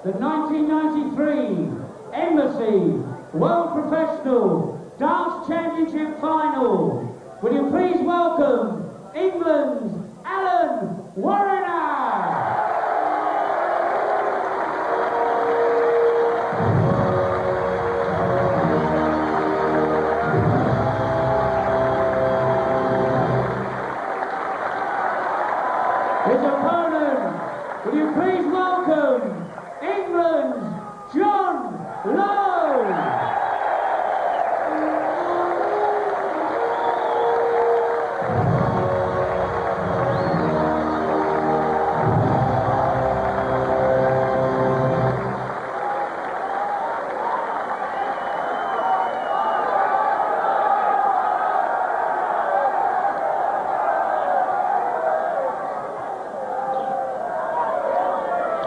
the 1993 Embassy World Professional Dance Championship Final. Will you please welcome England's warriner! His opponent, will you please welcome England's Lowe!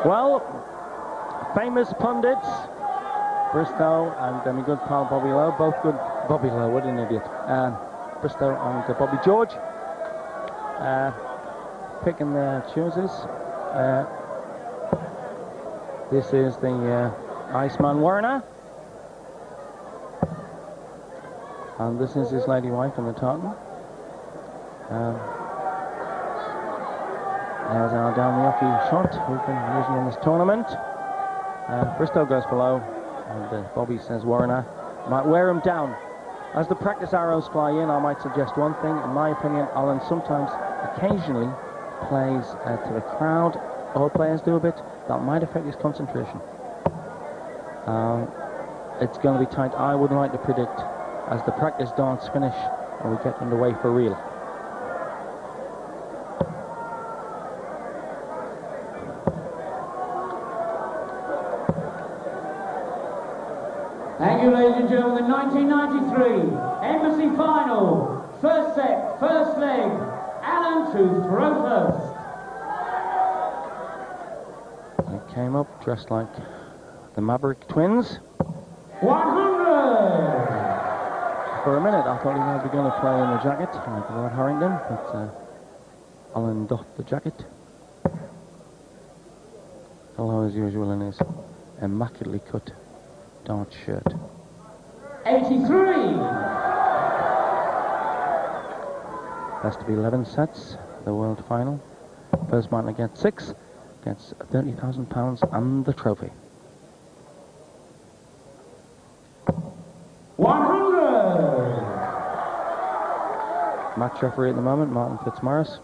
Well, famous pundits, Bristow and my good pal Bobby Lowe, both good. Bobby Lowe, what an idiot. Bristow and Bobby George, picking their choices. This is the Iceman Warriner, and this is his lady wife in the tartan. There's our down the off shot we've been using in this tournament. Bristow goes for Lowe, and Bobby says Warriner might wear him down. As the practice arrows fly in, I might suggest one thing. In my opinion, Alan sometimes, occasionally, plays to the crowd. All players do a bit. That might affect his concentration. It's going to be tight. I would like to predict as the practice darts finish and we get underway for real. Thank you, ladies and gentlemen, the 1993 Embassy Final. First set, first leg, Alan to throw first. They came up dressed like the Maverick twins. 100! For a minute I thought he might be going to play in the jacket like Lord Harrington, but Alan doffed the jacket. Hello as usual in his immaculately cut dart shirt. 83! Best of 11 sets, the world final. First man to get 6 gets £30,000 and the trophy. 100! Match referee at the moment, Martin Fitzmaurice.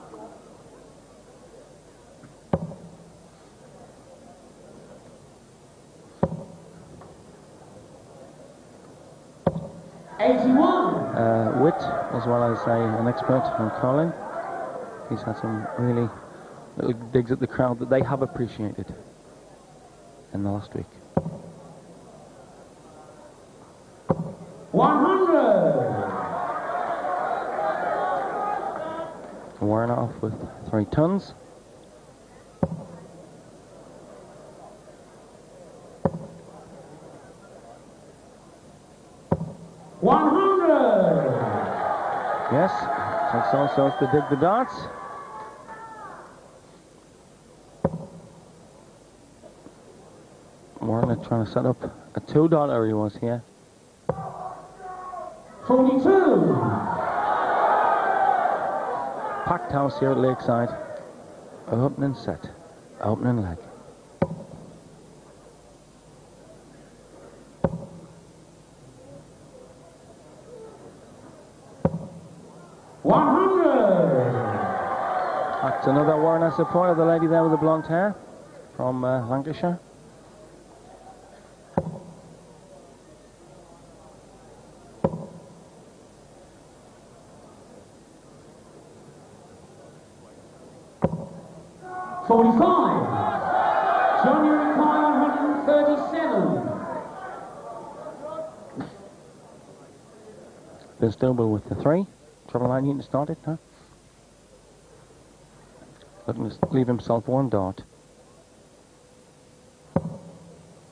Witt, as well as an expert on calling. He's had some really little digs at the crowd that they have appreciated in the last week. 100! Warren off with 3 tons. Yes, takes also to dig the darts. Warren trying to set up a $2 he was here. 42! Packed house here at Lakeside. Opening set, opening leg. That's another Warriner supporter, the lady there with the blonde hair from Lancashire. John, you require 137. Bill Stillwell with the 3. Trouble line Newton started, huh? Looking to leave himself 1 dart.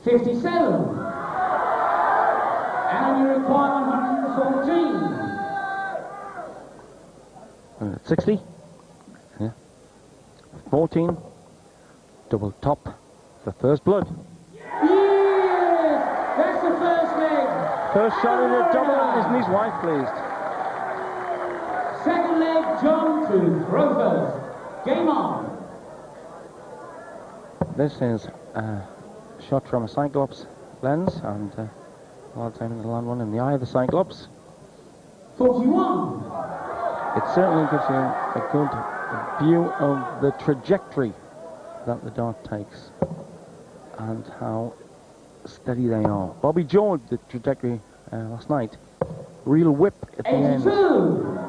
57. And you require 114. 60. Yeah. 14. Double top for first blood. first leg. First shot in a double, isn't his wife pleased? Second leg, John to throw first. Game on. This is a shot from a Cyclops lens, and a lot of time to land one in the eye of the Cyclops. 41. It certainly gives you a good view of the trajectory that the dart takes and how steady they are. Bobby George, the trajectory last night, real whip at the end. 82.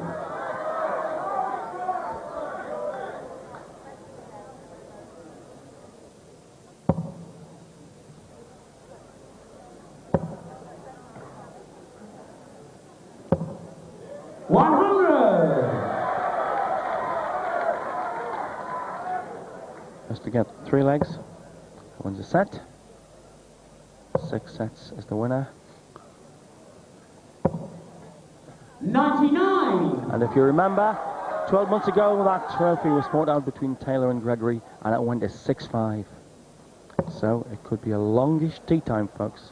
Just to get 3 legs, wins a set. 6 sets is the winner. 99. And if you remember, 12 months ago that trophy was fought out between Taylor and Gregory, and it went to 6-5. So it could be a longish tea time, folks.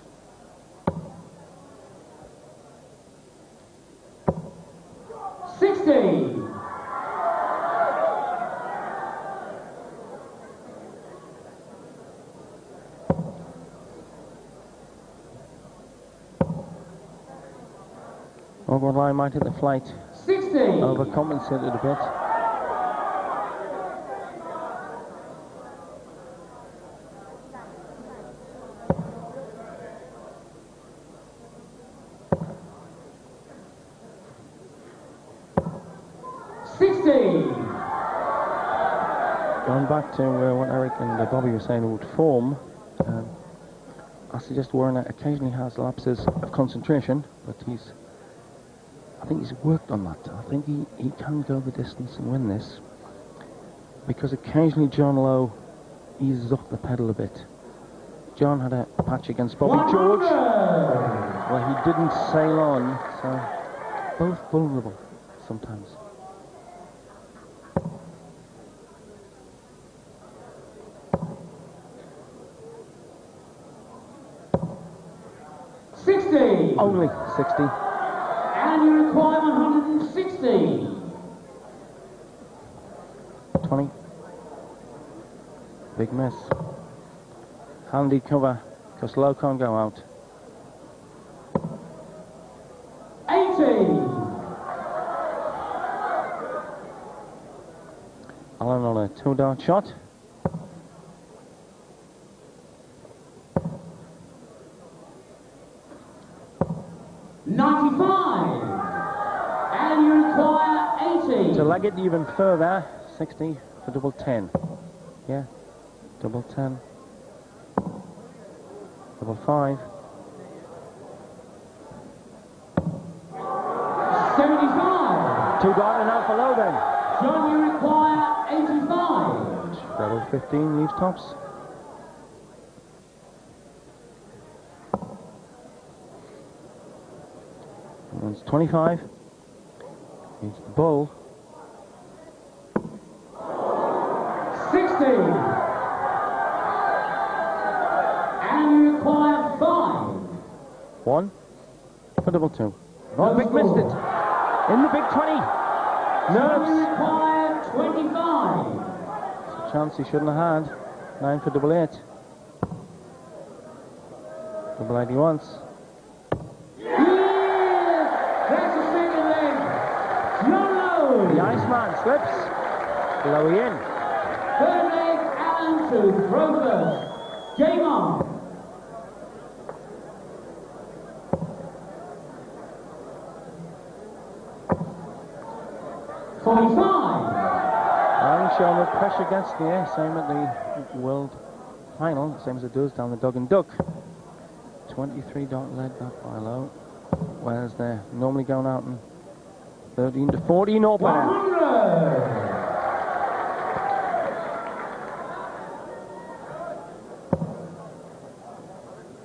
Awkward line might hit the flight. 60. Overcompensated a bit. Going back to what Eric and Bobby were saying would form, I suggest Warriner occasionally has lapses of concentration, but I think he's worked on that. I think he can go the distance and win this, because occasionally John Lowe eases off the pedal a bit. John had a patch against Bobby George where he didn't sail on, so both vulnerable sometimes. Only 60. And you require 160. 20. Big miss. Handy cover, because Lowe can't go out. 80. Allen on a 2-dart shot. 95. And you require 80. To leg it even further, 60 for double 10. Yeah, double 10. Double 5. 75. 2-dart now for Lowe then. John, you require 85. Treble 15 leaves tops. It's 25. It's the bull. 60. And you require 5. 1 for double 2. Oh, Big missed it. In the big 20. Nerves. You require 25. It's a chance he shouldn't have had. 9 for double 8. Double 80 once. That's the second leg. John Lowe. The Iceman slips. Lowe in. Third leg, Allen to throw first. Game on. Allen showing the pressure against the air, same at the World Final, same as it does down the Dog and Duck. 23-dart led that by Lowe, whereas they're normally going out in 13 to 14 or better. 100.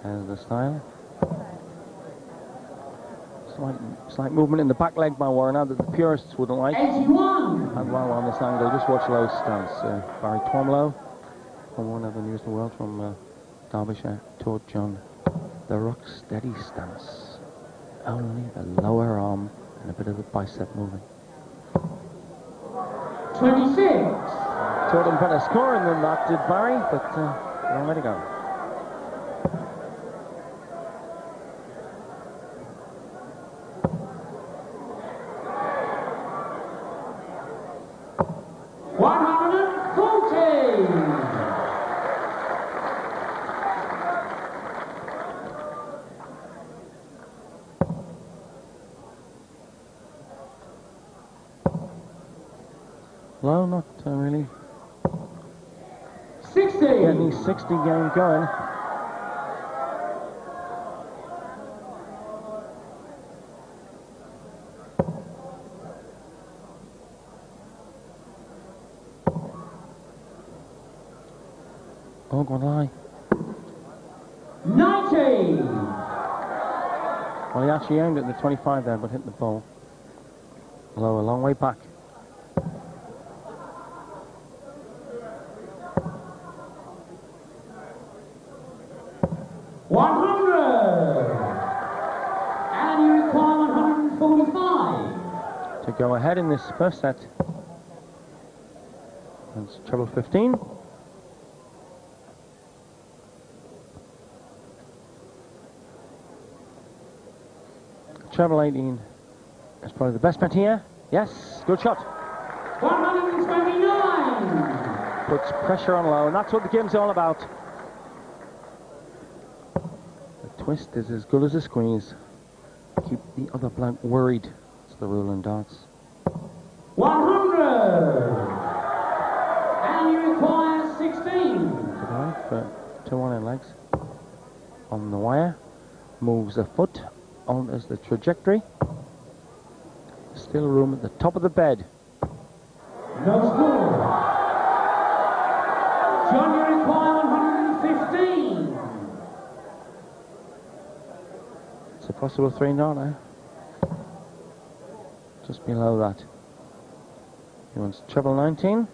There's the style. Slight movement in the back leg by Warriner that the purists wouldn't like. 81. And while we're on this angle, just watch Lowe's stance. Barry Twomlow, from one of the news of the world from Derbyshire, taught John the rock steady stance. Only the lower arm and a bit of the bicep moving. 26. Taught him better scoring than that did Barry, but long way to go. Low, not really. 60. Getting his 60 game going. Oh, go on, lie. 90. Well, he actually aimed at the 25 there, but hit the ball. Low, a long way back. 100. And you require 145. To go ahead in this first set. That's treble 15. Treble 18 is probably the best bet here. Yes, good shot. 129. Puts pressure on Low, and that's what the game's all about. The twist is as good as a squeeze. Keep the other bloke worried. It's the rule in darts. 100. And you require 16. For 2-1 in legs. On the wire. Moves a foot. Alters the trajectory. Still room at the top of the bed. No score. John, you require 115. It's a possible 3-0 now. Just below that. He wants treble 19.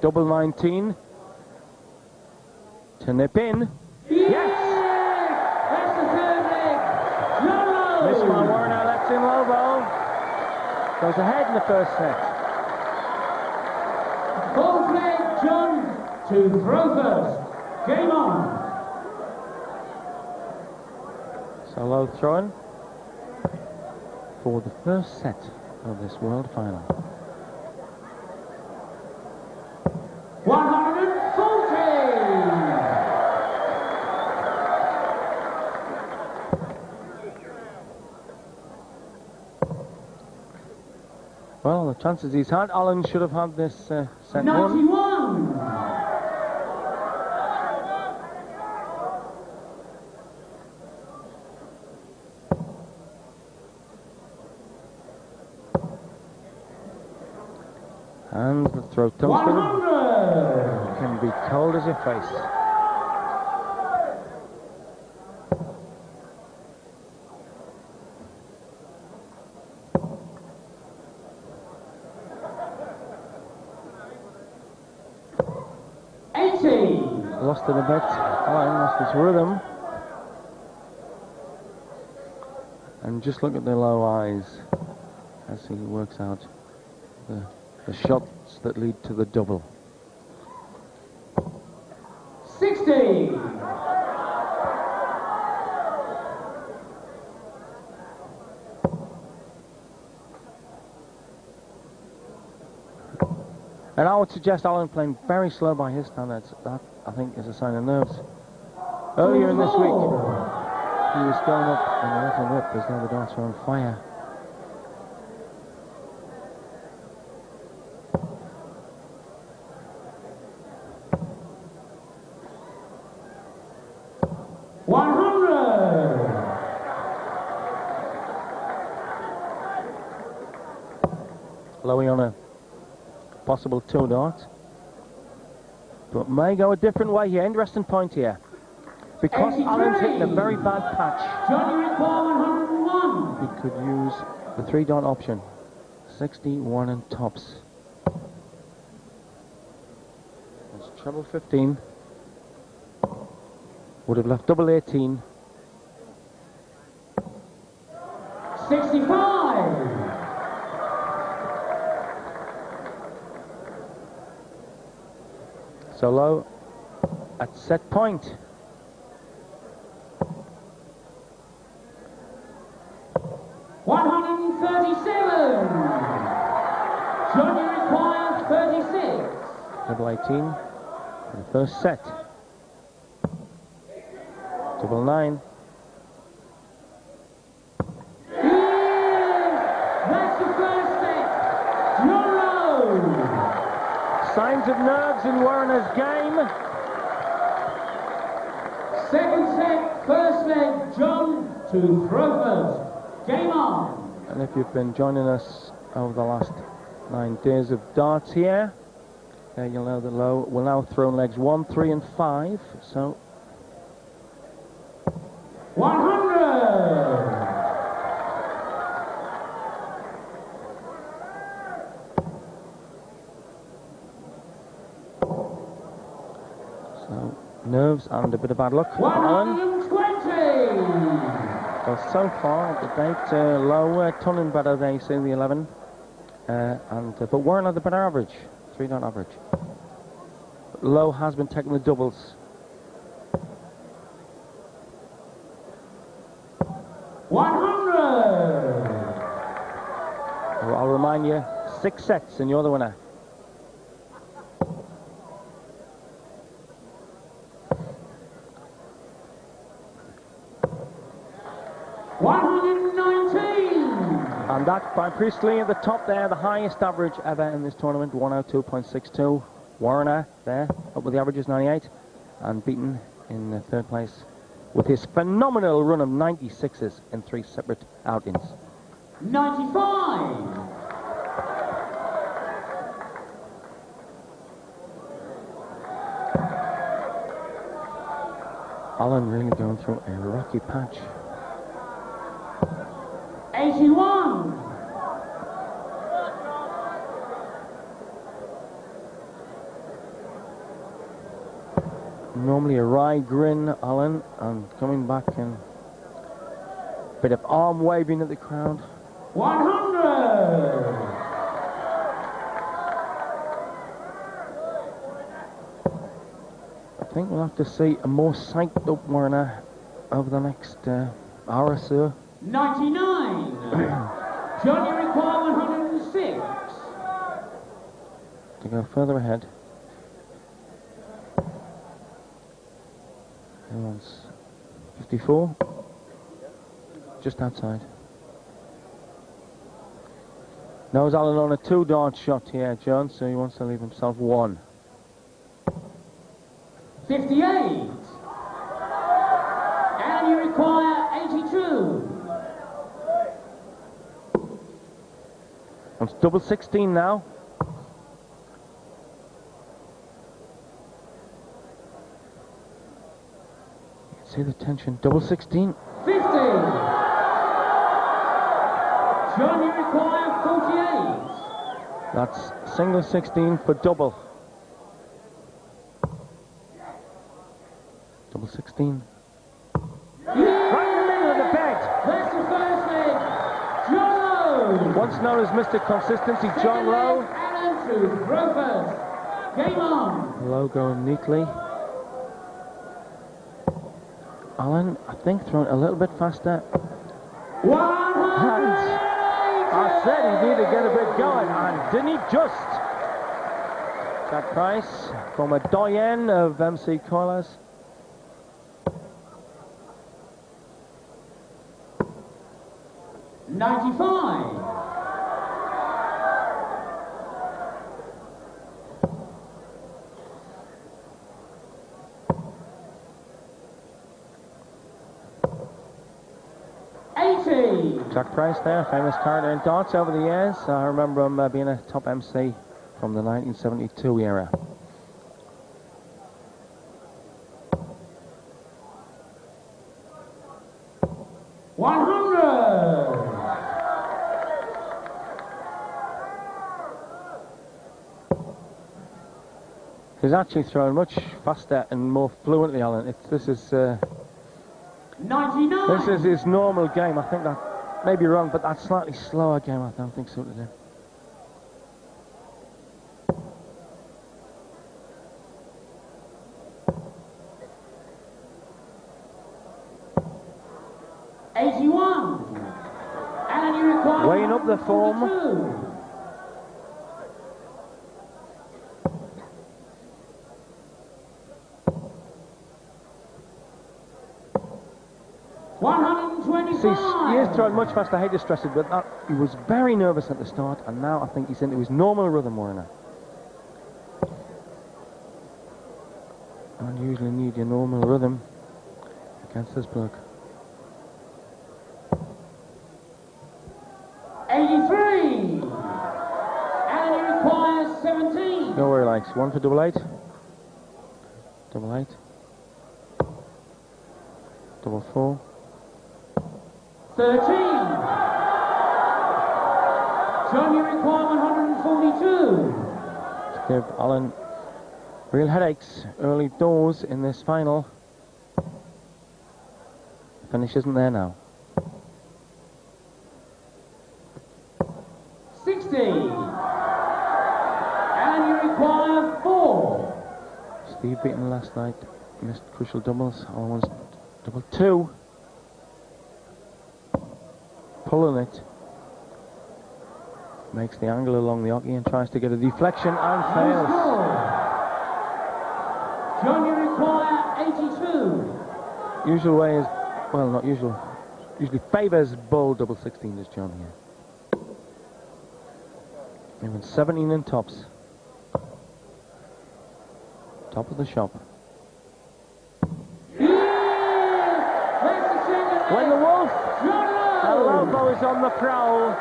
Double 19. To nip in. Yes! That's the third leg. Lowe. This one, warriner lets in low ball. Goes ahead in the first set. Fourth leg, John, to throw first. Game on. So Lowe throwing for the first set of this world final. 140. Well, the chances he's had, Alan should have had this set 91. won. And the throat toast 100. can be cold as your face. Lost it a bit. Alan lost his rhythm. And just look at the low eyes as he works out the shots that lead to the double. 60. And I would suggest Alan playing very slow by his standards. That, I think, is a sign of nerves. Earlier in this week, he was going up in a little whip as though the darts were on fire. Lowe on a possible 2 darts, but may go a different way here. Interesting point here, because 83. Alan's hitting a very bad patch. Johnny require 101. He could use the 3-dot option. 61 and tops. That's treble 15. Would have left double 18 So Lowe at set point. $137. Johnny requires 36. Double 18 for the first set. Double 9. That's the first set. John Lowe. Signs of nerves in Warriner's game. Second set, first leg, John to throw first. Game on. And if you've been joining us over the last 9 days of darts here, you'll know that Lowe will now throw legs 1, 3 and 5. So 100. So nerves and a bit of bad luck. 120. Well, so far at the date, Lowe turning better than AC in the 11, but Warriner the better average, 3-dot average. But Lowe has been taking the doubles. 100. I'll remind you, 6 sets and you're the winner. And that by Priestley at the top there, the highest average ever in this tournament, 102.62. Warriner there, up with the averages 98, and beaten in the 3rd place with his phenomenal run of 96s in 3 separate outings. 95. Alan really going through a rocky patch. 81. Normally a wry grin, Alan, and coming back and a bit of arm waving at the crowd. 100. I think we'll have to see a more psyched up Warriner over the next hour or so. 99. Johnny require 106. To go further ahead. Who wants 54? Just outside. Knows Alan on a 2-dart shot here, John, so he wants to leave himself 1. 58. And you require 82. It's double 16 now. You can see the tension. Double 16. 50. John, you require 48. That's single 16 for double. Double 16. Right in the middle of the bed. That's the first leg. John Lowe. Once known as Mr. Consistency, John Lowe. Alan to throw first. Game on. Lowe going neatly. Alan, I think, throwing a little bit faster. 100. I said he needed to get a bit going, and didn't he just? Jack Price, former doyen of MC Coilers. $95. Jack Price there, famous character in darts over the years. I remember him being a top MC from the 1972 era. He's actually throwing much faster and more fluently, Alan. This is 99. This is his normal game. I think that may be wrong, but that slightly slower game I don't think suited him. up the form. 125. He is throwing much faster. I hate to stress it, but he was very nervous at the start, and now I think he's into his normal rhythm, Warriner. Don't usually need your normal rhythm against this bloke. 83. And he requires 17. Go where he likes. One for double 8. Double 8. Double 4. 13. John, you require 142. To give Alan real headaches early doors in this final. Finish isn't there now. 60. And you require 4. Steve beaten last night. Missed crucial doubles. Alan wants double 2. Pulling it. Makes the angle along the hockey and tries to get a deflection and fails. John, you require 82. Usual way is, well, not usual. Usually favours bull double 16 is John here. Even 17 in tops. Top of the shop. When the wolf, the lobo is on the prowl.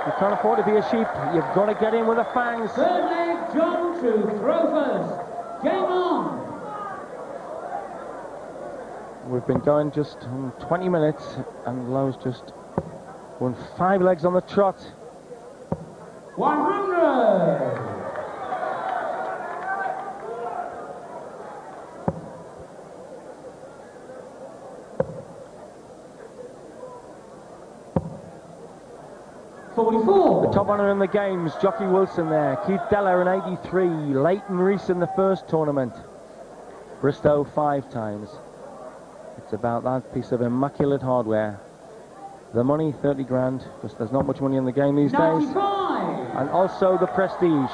You can't afford to be a sheep. You've got to get in with the fangs. Third leg, John to throw first. Game on. We've been going just 20 minutes, and Lowe's just won 5 legs on the trot. 100. The top runner in the games, Jockey Wilson there, Keith Deller in 83, Leighton Reese in the first tournament, Bristow 5 times. It's about that piece of immaculate hardware. The money, 30 grand, because there's not much money in the game these 95. days. And also the prestige.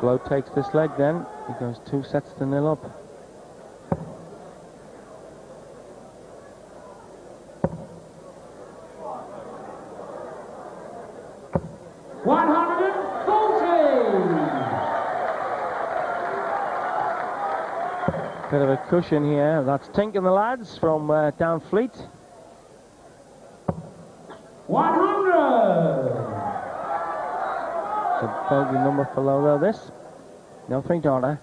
Lowe takes this leg then. He goes 2 sets to 0 up. Bit of a cushion here. That's Tink and the lads from down Fleet. 100. It's a bogey number for Lowe though, this. No 3-darter.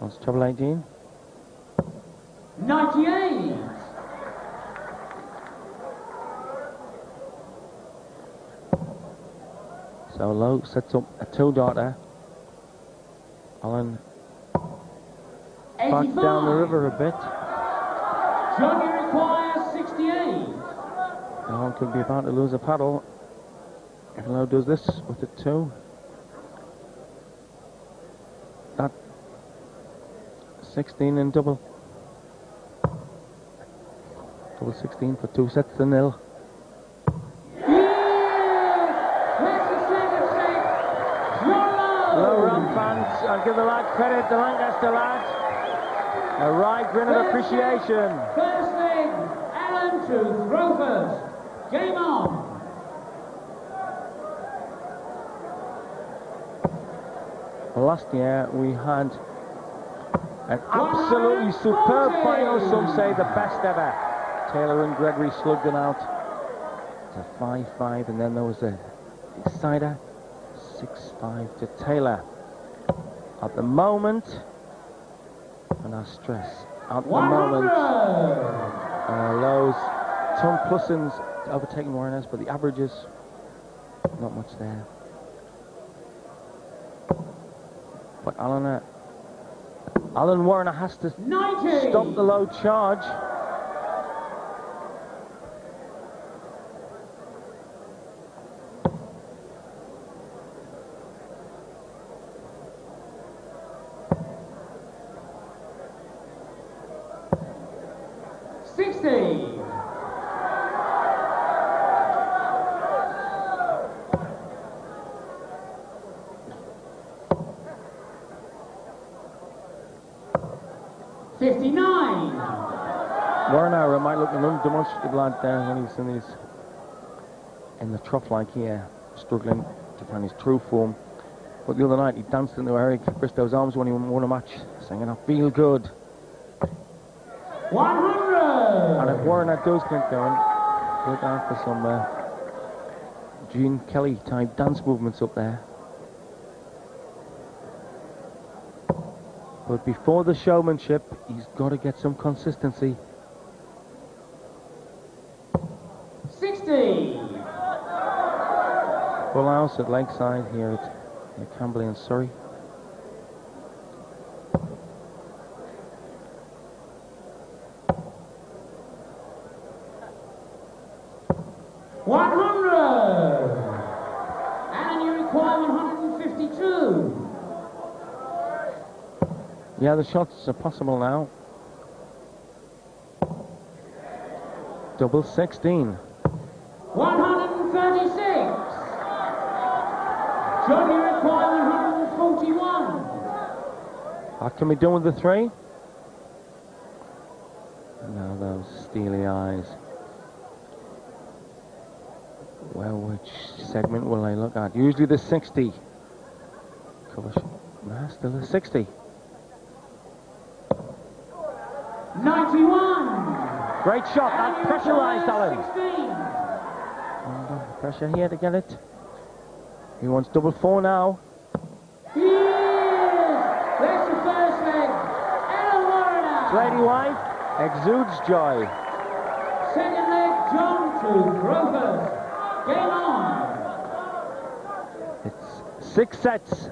That's treble 18. 98. So Lowe sets up a 2-darter. Alan back down the river a bit. Johnny requires 68. Alan could be about to lose a paddle if Lowe does this with a 2. That 16 in double. Double 16 for 2 sets to 0. Lowe run fans, I'll give the lad credit, the Lancaster lad. A right grin of appreciation. First leg, Alan to throw first. Game on. Last year we had an absolutely superb final, some say the best ever. Taylor and Gregory slugged it out. It's a 5-5, and then there was a decider, 6-5 to Taylor. At the moment, and I stress, at the moment, Lowe's Tom Plussen's overtaking Warriner's, but the averages, not much there. But Alan Alan Warriner has to 90. stop the low charge. Warriner might look undemonstrative like there when he's in the trough like here, struggling to find his true form. But the other night he danced into Eric Bristow's arms when he won a match, singing "I Feel Good." 100. And if Warriner does get going, look out for some Gene Kelly type dance movements up there. But before the showmanship, he's got to get some consistency. 60. Full house at Lakeside here at Camberley and Surrey. And you require 152. Yeah, the shots are possible now. Double 16. 136. Johnny require 141. What can we do with the three? Now those steely eyes. Well, which segment will I look at? Usually the 60. Still the 60. 91. Great shot, that pressurized Alan. 16. Pressure here to get it. He wants double 4 now. Yes! That's the first leg. Alan Warriner. Lady White exudes joy. Second leg, John to Grover. Game on. It's 6 sets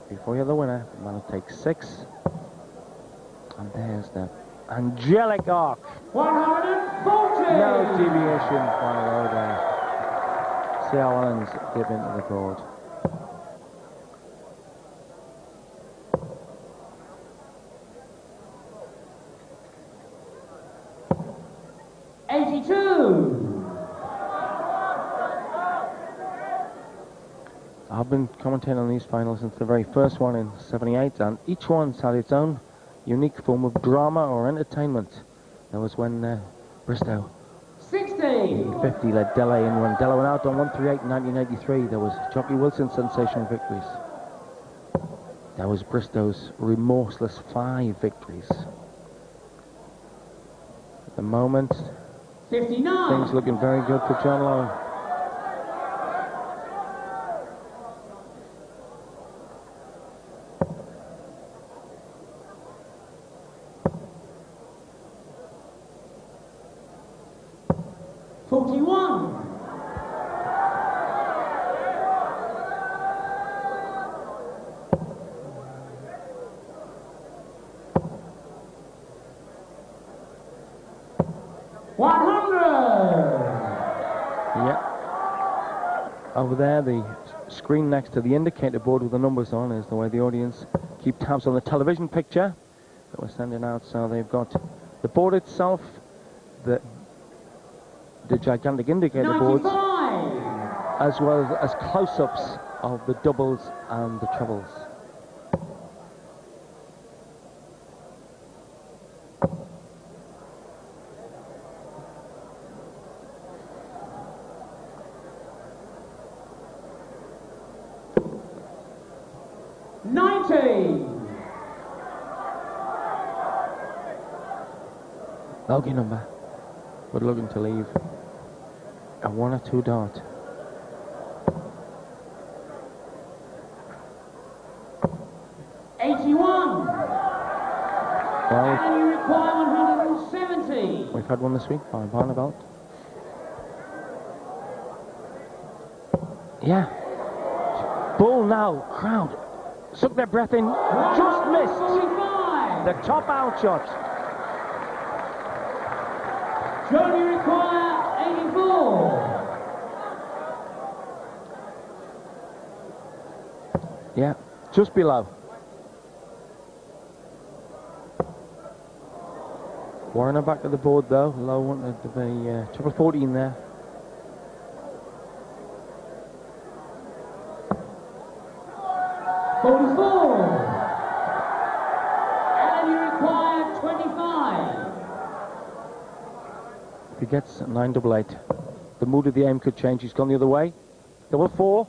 before you're the winner. Man, it takes 6. And there's the angelic arc. 140. No deviation by low there. See how Alan's dip into the board. I've been commentating on these finals since the very first one in '78, and each one's had its own unique form of drama or entertainment. There was when Bristow 50 led Delahaye in when Delahaye went out on 138 in 1983. There was Jockey Wilson's sensational victories. There was Bristow's remorseless 5 victories. At the moment, 59. things looking very good for John Lowe. Over there, the screen next to the indicator board with the numbers on is the way the audience keep tabs on the television picture that we're sending out. So they've got the board itself, the gigantic indicator 95. boards, as well as close-ups of the doubles and the trebles. Bogey number, but looking to leave a 1 or 2 dart. Well, and you require 170. We've had one this week by Barnabelt. Yeah. Bull now, crowd. Suck their breath in. Just missed. 45. The top out shot. John, you require 84. Yeah, just below. Warriner back to the board though. Lowe wanted to be triple 14 there. If he gets 988, the mood of the aim could change. He's gone the other way. Double 4.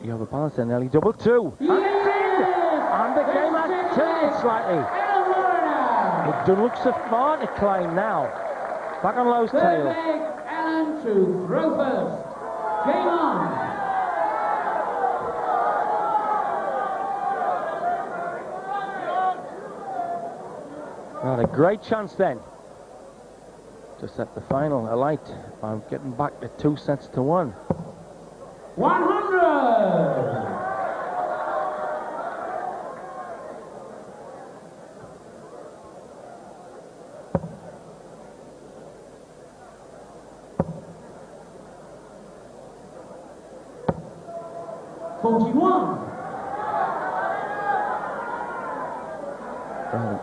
You have a balance there, Nelly. Double 2. Yes! And it's in! And the game has turned slightly. It doesn't look so far to climb now. Back on Lowe's Third tail. leg, Alan to throw first. Game on. Well, a great chance then to set the final alight by getting back to 2 sets to 1. 100.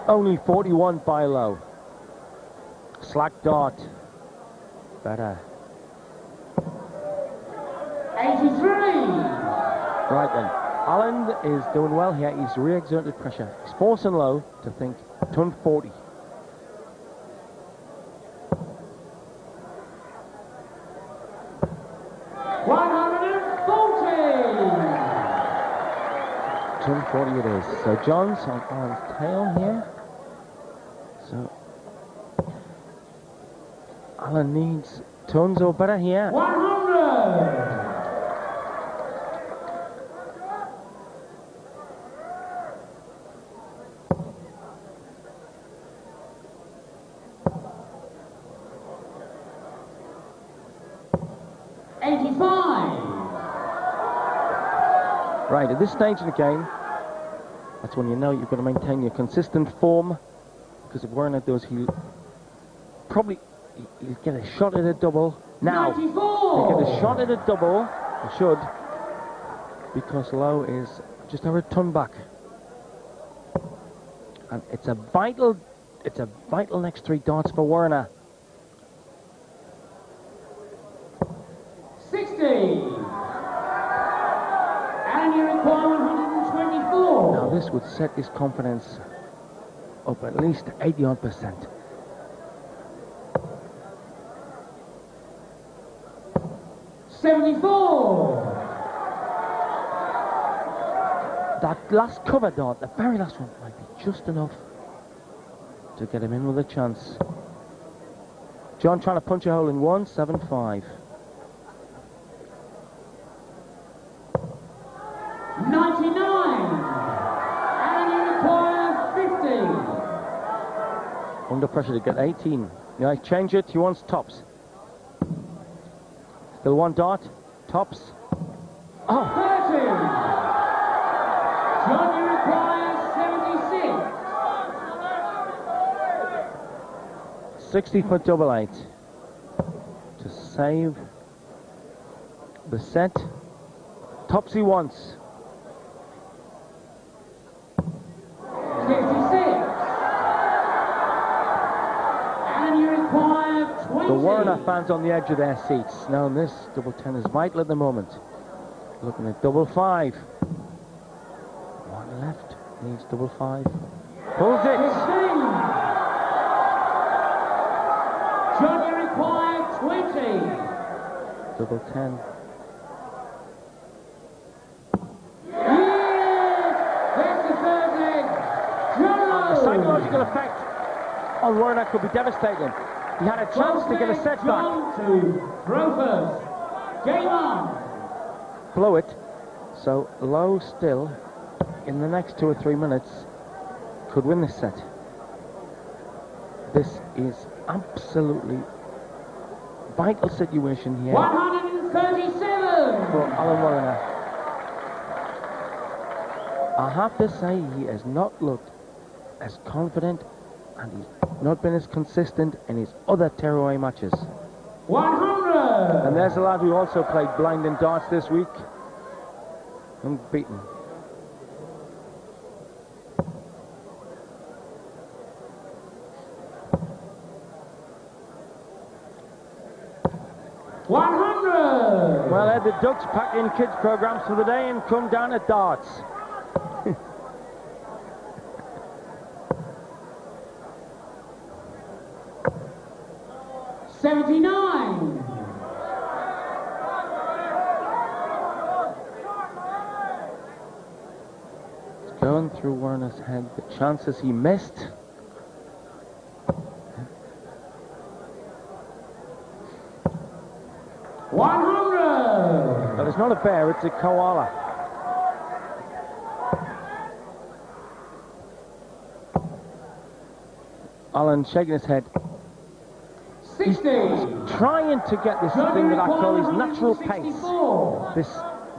Only 41 by Lowe. Slack dart. Better. 83. Right then. Alan is doing well here. He's re-exerted pressure. He's forcing Lowe to think ton 40. Ton 40 it is. So John's on Alan's tail here. So Alan needs tons or better here. 100. Right, at this stage in the game, that's when you know you've got to maintain your consistent form, because if Warriner does, he'll get a shot at a double. Now, 94. he'll get a shot at a double, he should, because Lowe is just over a ton back. And it's a vital next 3 darts for Warriner. 60. And you require 124. Now this would set his confidence up at least 80-odd%. That last cover dart, the very last one, might be just enough to get him in with a chance. John trying to punch a hole in 175. 99. And you require 50. Under pressure to get 18. Yeah, change it. He wants tops. Still one dart. Tops. Oh. 30. John, you require 76. 60 for double 8 to save the set. Tops he wants. 56. And you require 20. The Warriner fans on the edge of their seats. Now this double 10 is vital at the moment. Looking at double 5. One left. Needs double 5. Pulls it. 15. John, you require 20. Double 10. The psychological effect on Warriner could be devastating. He had a chance to get a set back. To throw first. Game on. Blow it. So Lowe still, in the next 2 or 3 minutes, could win this set. This is absolutely vital situation here 137. for Alan Warriner. I have to say he has not looked as confident, and he's not been as consistent in his other tearaway matches. 100! And there's a lad who also played blind in darts this week. Unbeaten. Well, the Ducks pack in kids programs for the day and come down at darts. $79. It's going through Warner's head the chances he missed. But it's not a bear, it's a koala. Alan shaking his head. 60. He's trying to get this thing that I call his natural pace.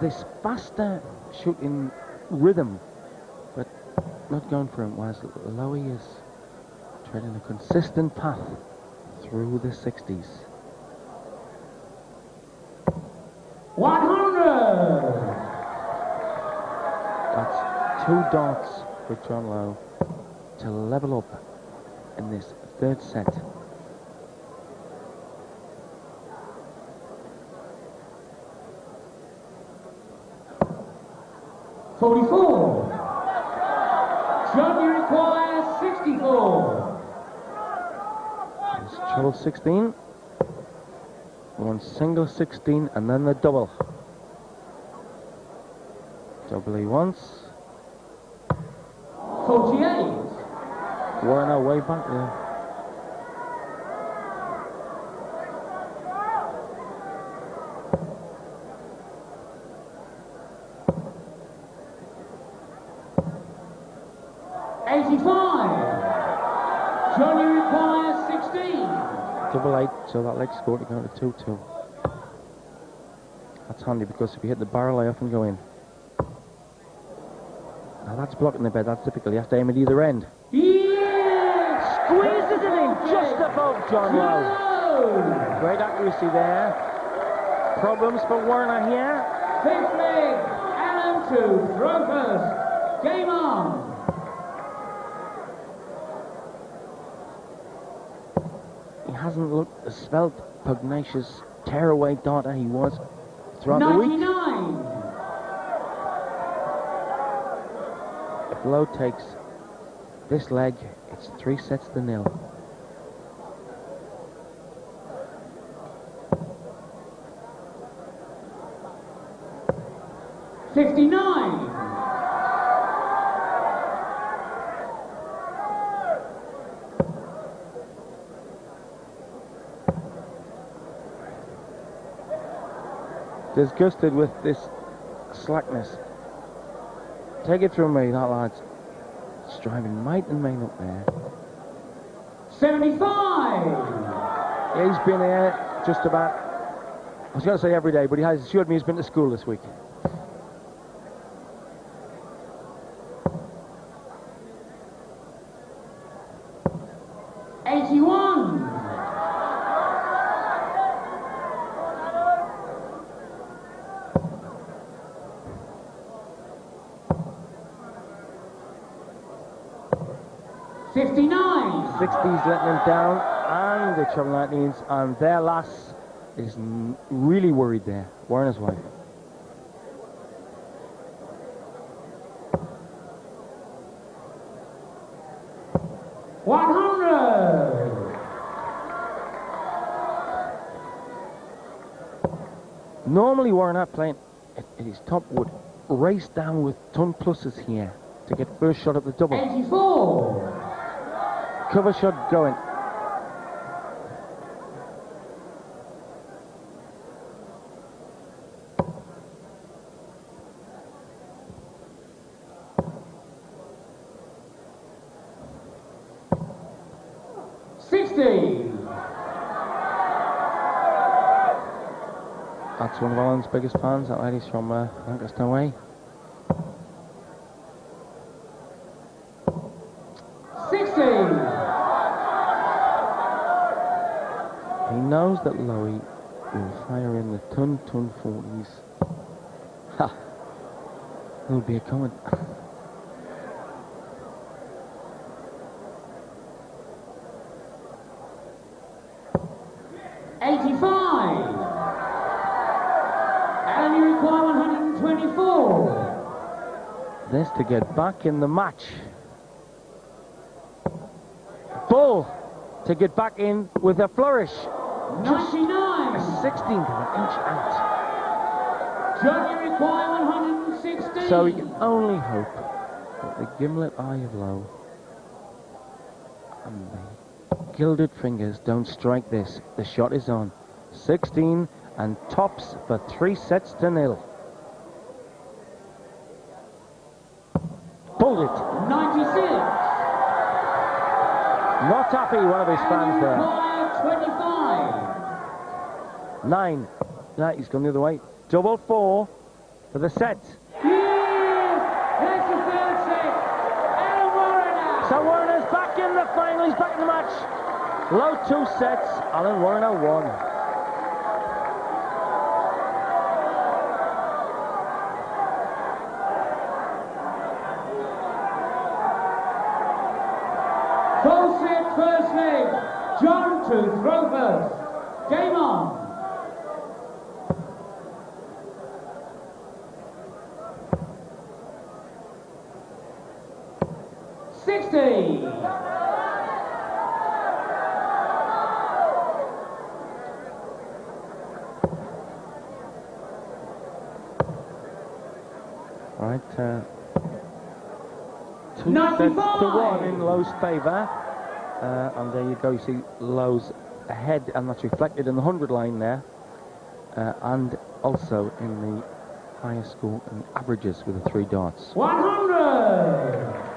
This faster shooting rhythm, but not going for him. Whereas Lowe is treading a consistent path through the 60s. 100. That's 2 darts for John Lowe to level up in this third set. $44. John, you require 64. It's treble 16. One single 16 and then the double. Double E once. 48. Warner way back there. John, you require 16. Double 8, so that leg score to go to 2-2. That's handy because if you hit the barrel, I often go in. Now that's blocking the bed, that's difficult. You have to aim at either end. Yeah! Squeezes it in just above John Lowe. Great accuracy there. Problems for Warner here. 5th leg, Alan to throw first. Game on. He hasn't looked the svelte, pugnacious, tearaway darter he was throughout the week. 99. If Lowe takes this leg, it's 3 sets to 0. $59. Disgusted with this slackness. Take it from me, that lad's striving might and main up there. 75. Yeah, he's been here just about, I was going to say every day, but he has assured me he's been to school this week. $59. 60s letting him down, and the treble 19s, and their lass is really worried there. Warner's wife. $100. Normally Warner playing at his top would race down with ton pluses here to get first shot at the double. 84. Cover shot going. That's one of Alan's biggest fans. That lady's from Lancaster Way. that Lowe will fire in the ton 40s. Ha! There'll be a comment. And you require 124. This to get back in the match. Bull to get back in with a flourish. 99. A 16th of an inch out. John, you require 116. So we can only hope that the gimlet eye of Lowe and the gilded fingers don't strike this. The shot is on. 16 and tops for 3-0. Pulled it. 96. Not happy, one of his fans there. 25. 9. No, he's gone the other way. Double 4 for the set. Yes! That's the third set. And Warriner. So Warriner's back in the final. He's back in the match. Lowe 2 sets. Alan Warriner 1. Full set, first leg. John to throw first. Game on. Right, 2 95. sets to 1 in Lowe's favour. And there you go, you see Lowe's ahead, and that's reflected in the 100 line there. And also in the highest score in averages with the 3 darts. 100.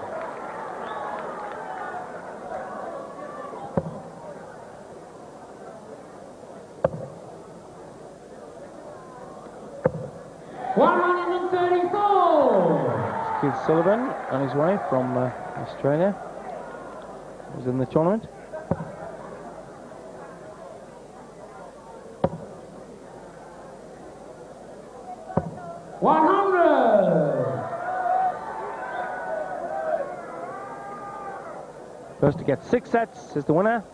Keith Sullivan on his way from Australia. He was in the tournament. First to get 6 sets is the winner.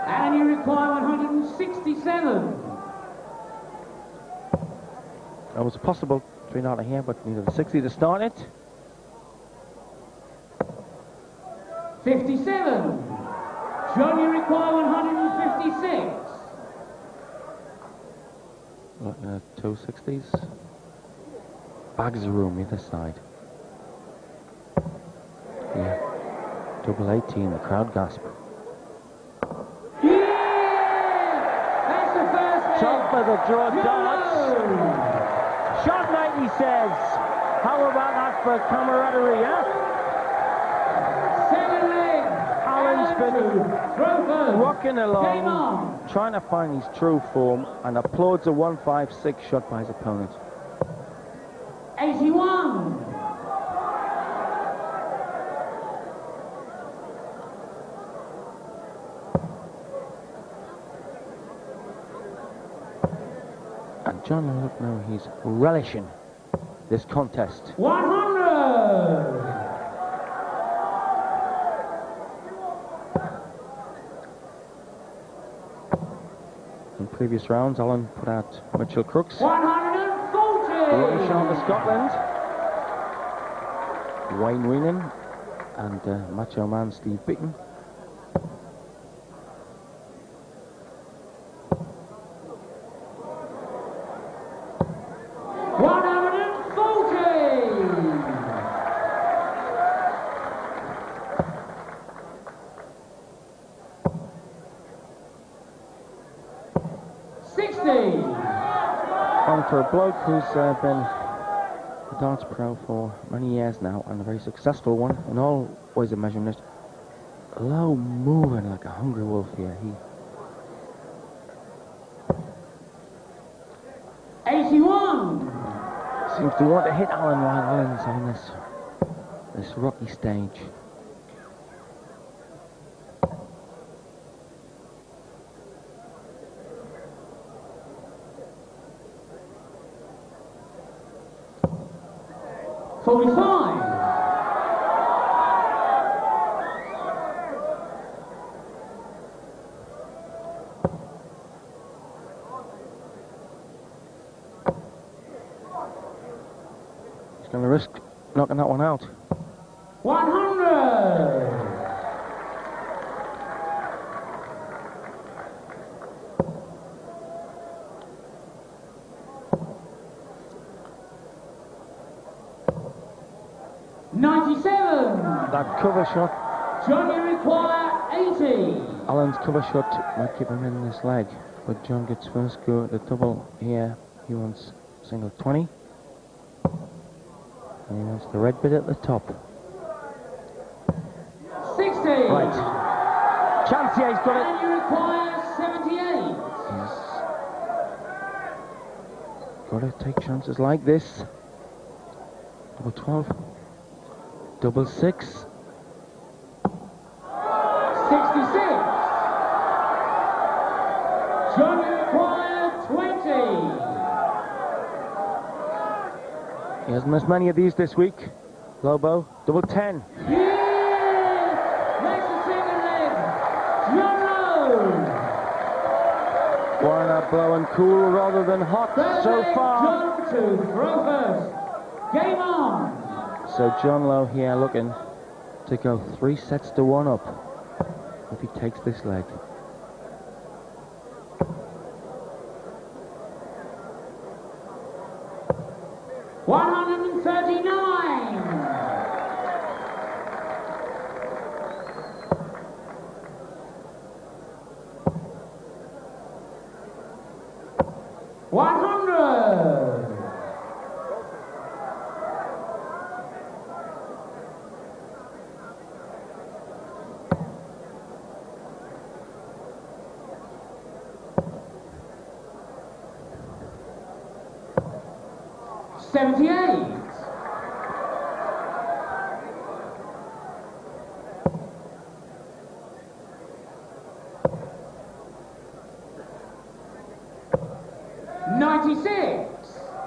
And you require 167. That was possible 3 out of here, but needed a 60 to start it. 57. John, you require 156. Looking at 2 60s. Bags of room either side. Yeah. Double 18, the crowd gasp. Yeah! That's the first leg. Top of the draw darts. Shot night, he says. How about that for camaraderie, yeah? Second leg. Alan's been rocking along, on. trying to find his true form, and applauds a 156 shot by his opponent. 81. And John Lowe, now he's relishing this contest. 100. In previous rounds, Alan put out Mitchell Crooks. 140. Rubbish on to Scotland. Wayne Weenan and Macho Man Steve Beaton. On for a bloke who's been a darts pro for many years now, and a very successful one in all ways of measuring it. Lowe moving like a hungry wolf here. He 81. seems to want to hit Alan while Alan's on this rocky stage. Going to risk knocking that one out. 100. That cover shot. John, you require 80. Alan's cover shot might keep him in this leg, but John gets first go at the double here. He wants single 20. And he wants the red bit at the top. 60. Right. Chance, yeah, he's got it. And you require 78. He's got to take chances like this. Double 12. Double 6. 66. John, you require 20. He hasn't missed many of these this week. Lobo, double 10. Yeah! Makes the second leg. John Lowe. Warriner blowing cool rather than hot so far. John to throw first. Game on. So John Lowe here looking to go 3 sets to 1 up if he takes this leg.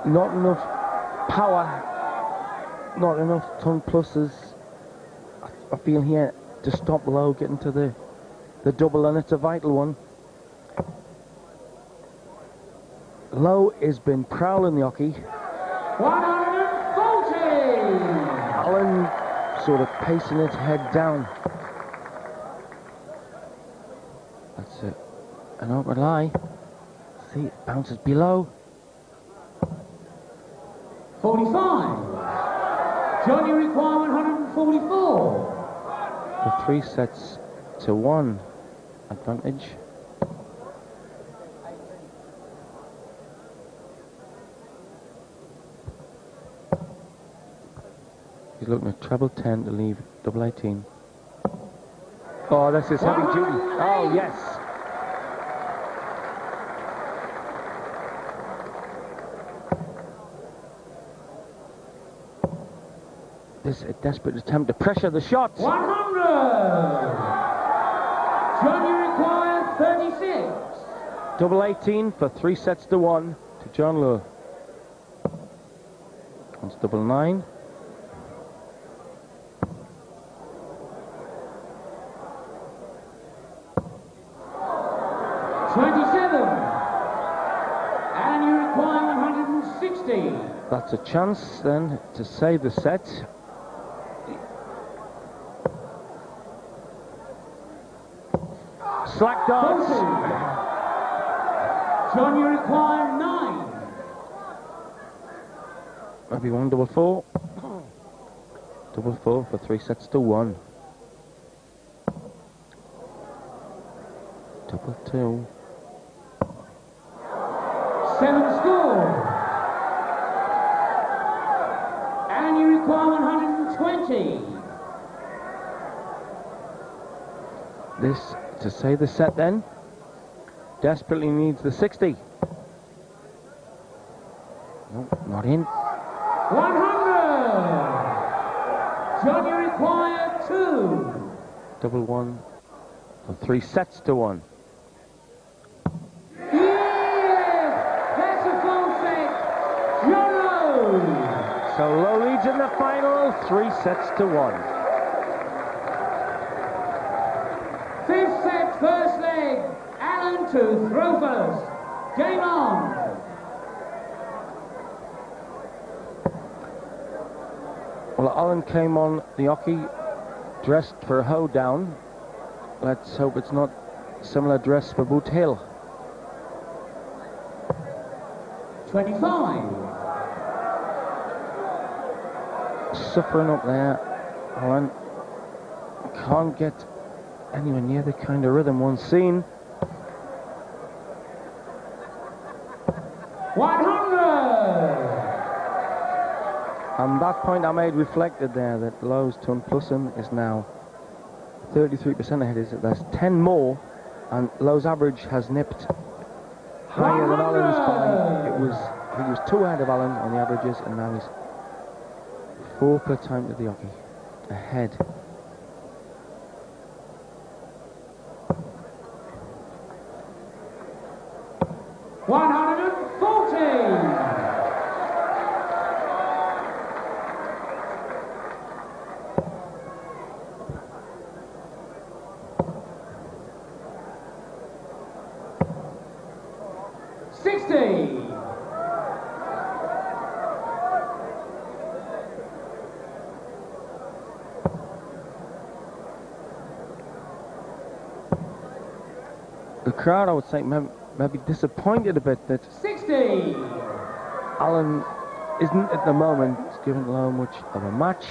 Not enough power, not enough ton pluses, I feel here, to stop Lowe getting to the double, and it's a vital one. Lowe has been prowling the hockey. 140! Alan sort of pacing it head down. That's it. An awkward lie. See, it bounces below. 45. John, you require 144. The 3 sets to 1 advantage. He's looking at treble 10 to leave double 18. Oh, this is heavy duty. Oh, yes. This is a desperate attempt to pressure the shot. 100! John, you require 36. Double 18 for 3 sets to 1 to John Lowe. Wants double 9. And you require 160. That's a chance then to save the set. Slack darts. John, you require 9. Maybe 1 double 4. Double 4 for 3 sets to 1. Double 2. 7 score. 90. This, to say the set then, desperately needs the 60. No, not in. 100. John, you require 2. Double one. So 3 sets to 1. Yes! That's a full set. John Lowe. So Lowe leads in the final, 3 sets to 1. 5th set, first leg. Alan to throw first. Game on. Well, Alan came on the hockey dressed for a hoedown. Let's hope it's not similar dress for Boot Hill. 25. Suffering up there. Alan can't get anywhere near the kind of rhythm one's seen. 100. And that point I made reflected there that Lowe's ton plus him is now 33% ahead. Is it? There's 10 more, and Lowe's average has nipped higher than Alan's by. He was 2 ahead of Alan on the averages, and now he's 4 per time to the hockey ahead. The crowd, I would say, may be disappointed a bit that 60. Alan isn't at the moment giving Lowe much of a match.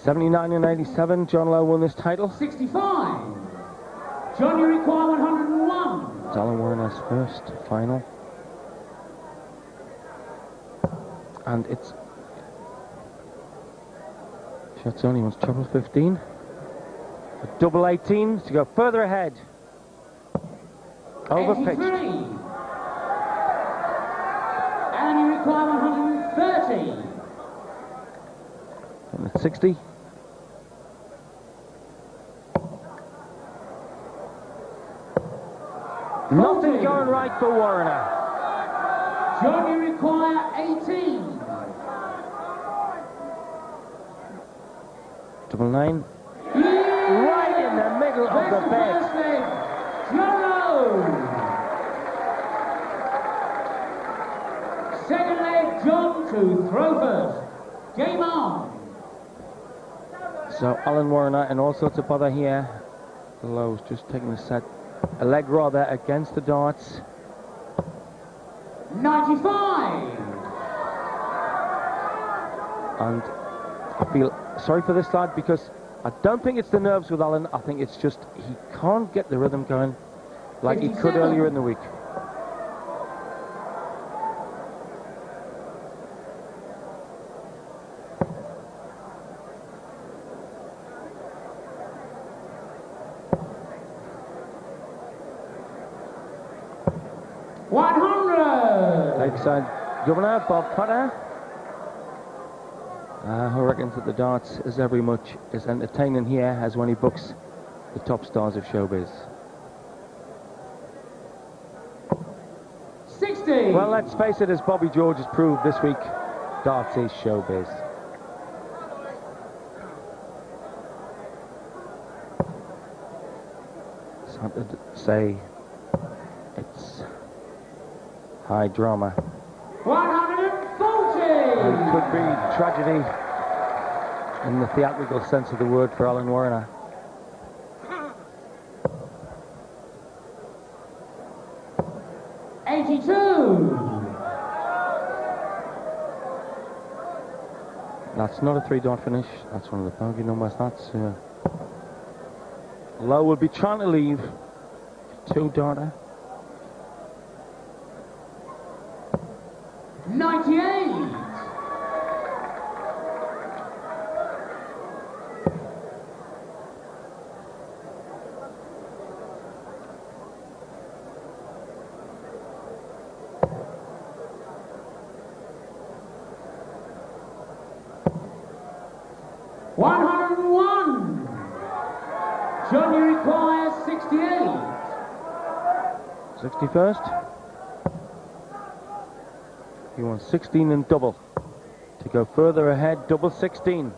'79 and '87, John Lowe won this title. 65. John, you require 101. It's Alan Warriner's first final. And it's shots only wants treble 15. A double 18 to go further ahead. Over pitched. And you require 130. And at 60. Nothing going right for Warriner. John, you require 18. Double 9. Right in the middle of the bed. John Lowe. Second leg, John to throw first. Game on. So Alan Warriner in all sorts of bother here. Lowe's just taking a set. A leg rather against the darts. 95. And I feel sorry for this lad because I don't think it's the nerves with Alan. I think it's just he can't get the rhythm going like 57. he could earlier in the week. Lakeside Governor Bob Potter, who reckons that the darts is every much as entertaining here as when he books the top stars of showbiz. 60. Well, let's face it, as Bobby George has proved this week, darts is showbiz. It's hard to say it's high drama. 140! And could be tragedy in the theatrical sense of the word for Alan Warriner. That's not a 3-dot finish. That's one of the bogey numbers. That's Lowe will be trying to leave 2-dotter. 98. Johnny requires 68. 61st. He wants 16 and double. To go further ahead, double 16.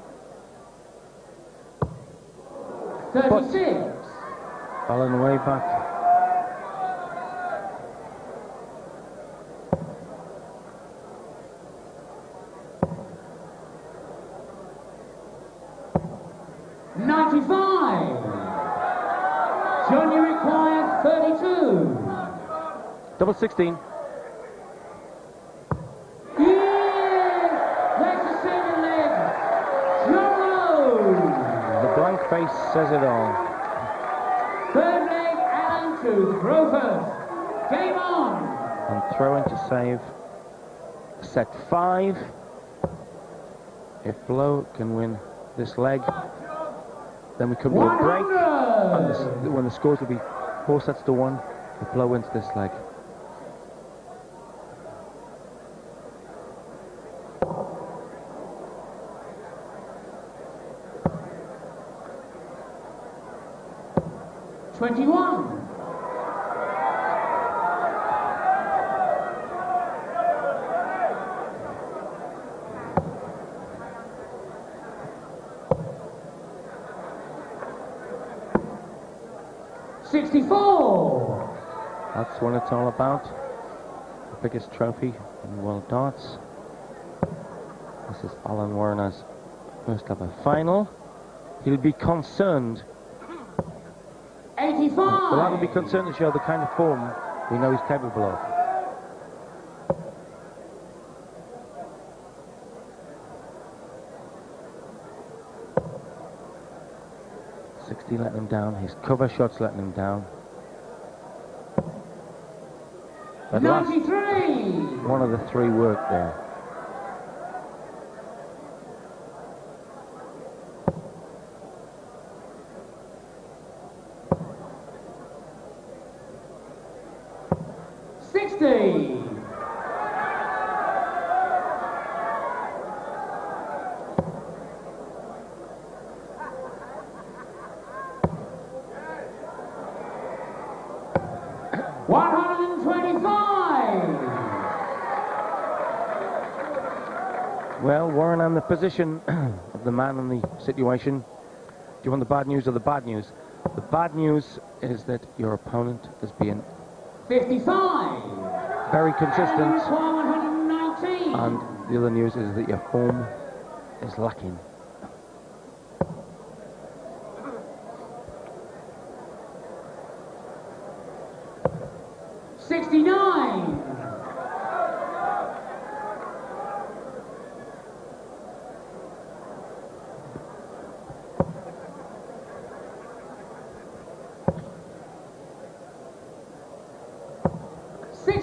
36. Alan way back. Johnny requires 32. Double 16. Yes! That's the second leg. Lowe. The blank face says it all. Third leg, Alan to throw first. Game on. And throwing to save set 5. If Lowe can win this leg, then we come to a break. And when the scores will be 4 sets to 1, if Lowe wins this leg. $21. $64. That's what it's all about. The biggest trophy in world darts. This is Alan Warriner's first ever final. He'll be concerned. 85. Well, that'll be concerned to show the kind of form we know he's capable of. Letting him down, his cover shots letting him down. At 93. Last, one of the 3 worked there. $60. Well, Warren, and the position of the man in the situation. Do you want the bad news or the bad news? The bad news is that your opponent is being 55. Very consistent. 119. And the other news is that your form is lacking. $69.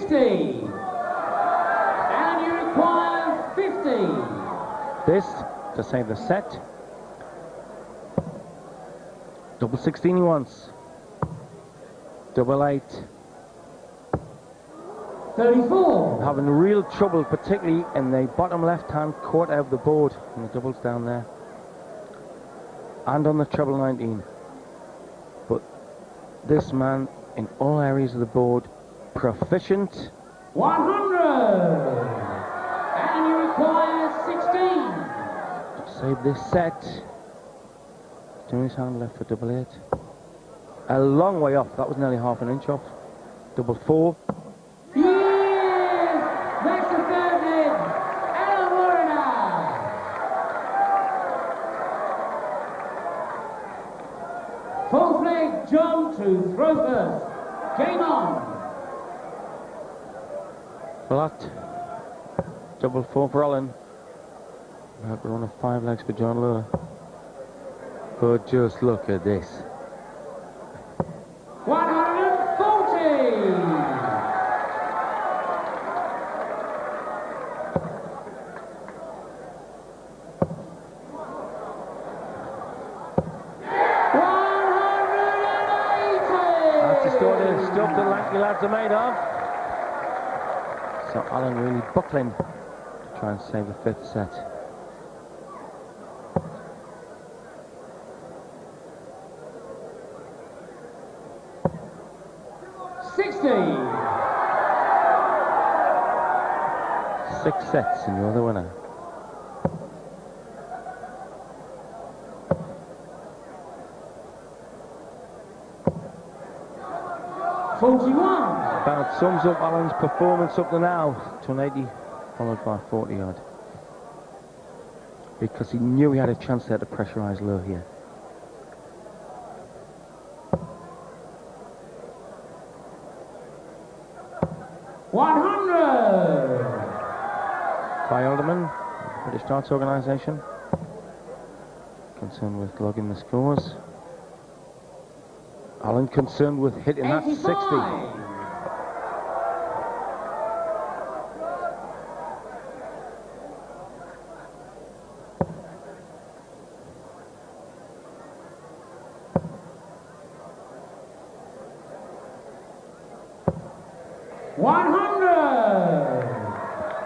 And you require 50. This to save the set. Double 16 he wants. Double 8. 34. Having real trouble, particularly in the bottom left-hand quarter of the board. And the doubles down there. And on the treble 19. But this man, in all areas of the board, proficient. 100. And you require 16. To save this set. Turn his hand left for double 8. A long way off. That was nearly half an inch off. Double 4. Yes! John to throw first. Game on. Flat. Double 4 for Alan. About run of 5 legs for John Lowe. But just look at this. 140. Stuff the lanky lads are made of. So Alan really buckling to try and save the 5th set. Six sets and you're the winner. About sums up Alan's performance up to now. 180 followed by 40 yard. Because he knew he had a chance there to pressurise Lowe here. By Alderman, British Darts Organisation. Concerned with logging the scores. Alan concerned with hitting 85. That 60.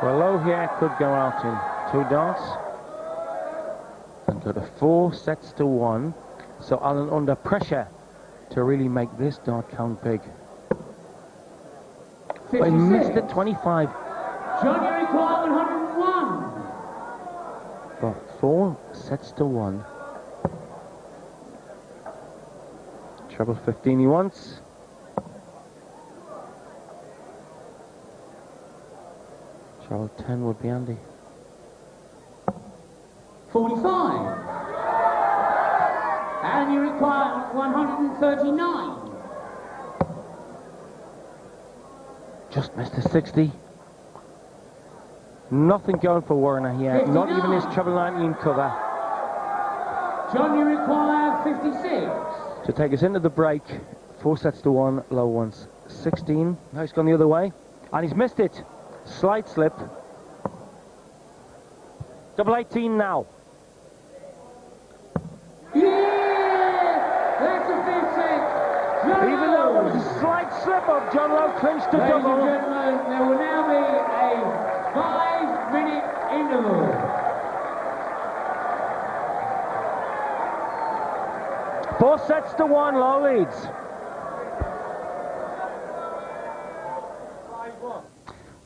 Well, Lowe here could go out in 2 darts and go to 4 sets to 1. So Alan under pressure to really make this dart count big. 56. But he missed at 25. John, you require 101. But 4 sets to 1. Treble 15 he wants. Treble 10 would be handy. 45. And you require 139. Just missed a 60. Nothing going for Warriner here. 59. Not even his treble 19 cover. John, you require 56. To take us into the break, 4 sets to 1, Lowe wants 16. Now he's gone the other way. And he's missed it. Slight slip. Double 18 now. Even though there was a slight slip of John Lowe clinched the double. Ladies and gentlemen, there will now be a 5-minute interval. Four sets to 1, Lowe leads.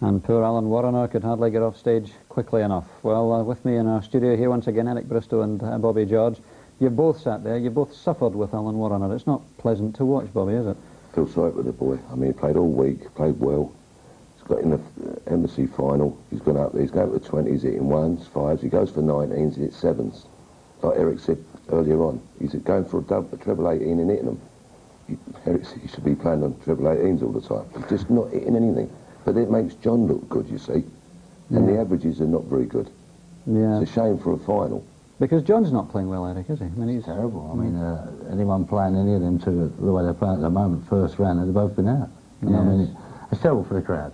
And poor Alan Warriner could hardly get off stage quickly enough. Well, with me in our studio here once again, Eric Bristow and Bobby George. You've both sat there, you both suffered with Alan Warriner. It's not pleasant to watch, Bobby, is it? Feel sorry for the boy. I mean, he played all week, played well. He's got in the embassy final. He's gone up there, he's going for 20s, hitting 1s, 5s. He goes for 19s, he hits 7s. Like Eric said earlier on, he's going for a treble 18 and hitting them. Eric said he should be playing on treble 18s all the time. He's just not hitting anything. But it makes John look good, you see. And the averages are not very good. Yeah. It's a shame for a final. Because John's not playing well, Eric, is he? I mean, he's terrible. I mean, anyone playing any of them two the way they're playing at the moment, first round, they've both been out. You know, I mean, it's terrible for the crowd.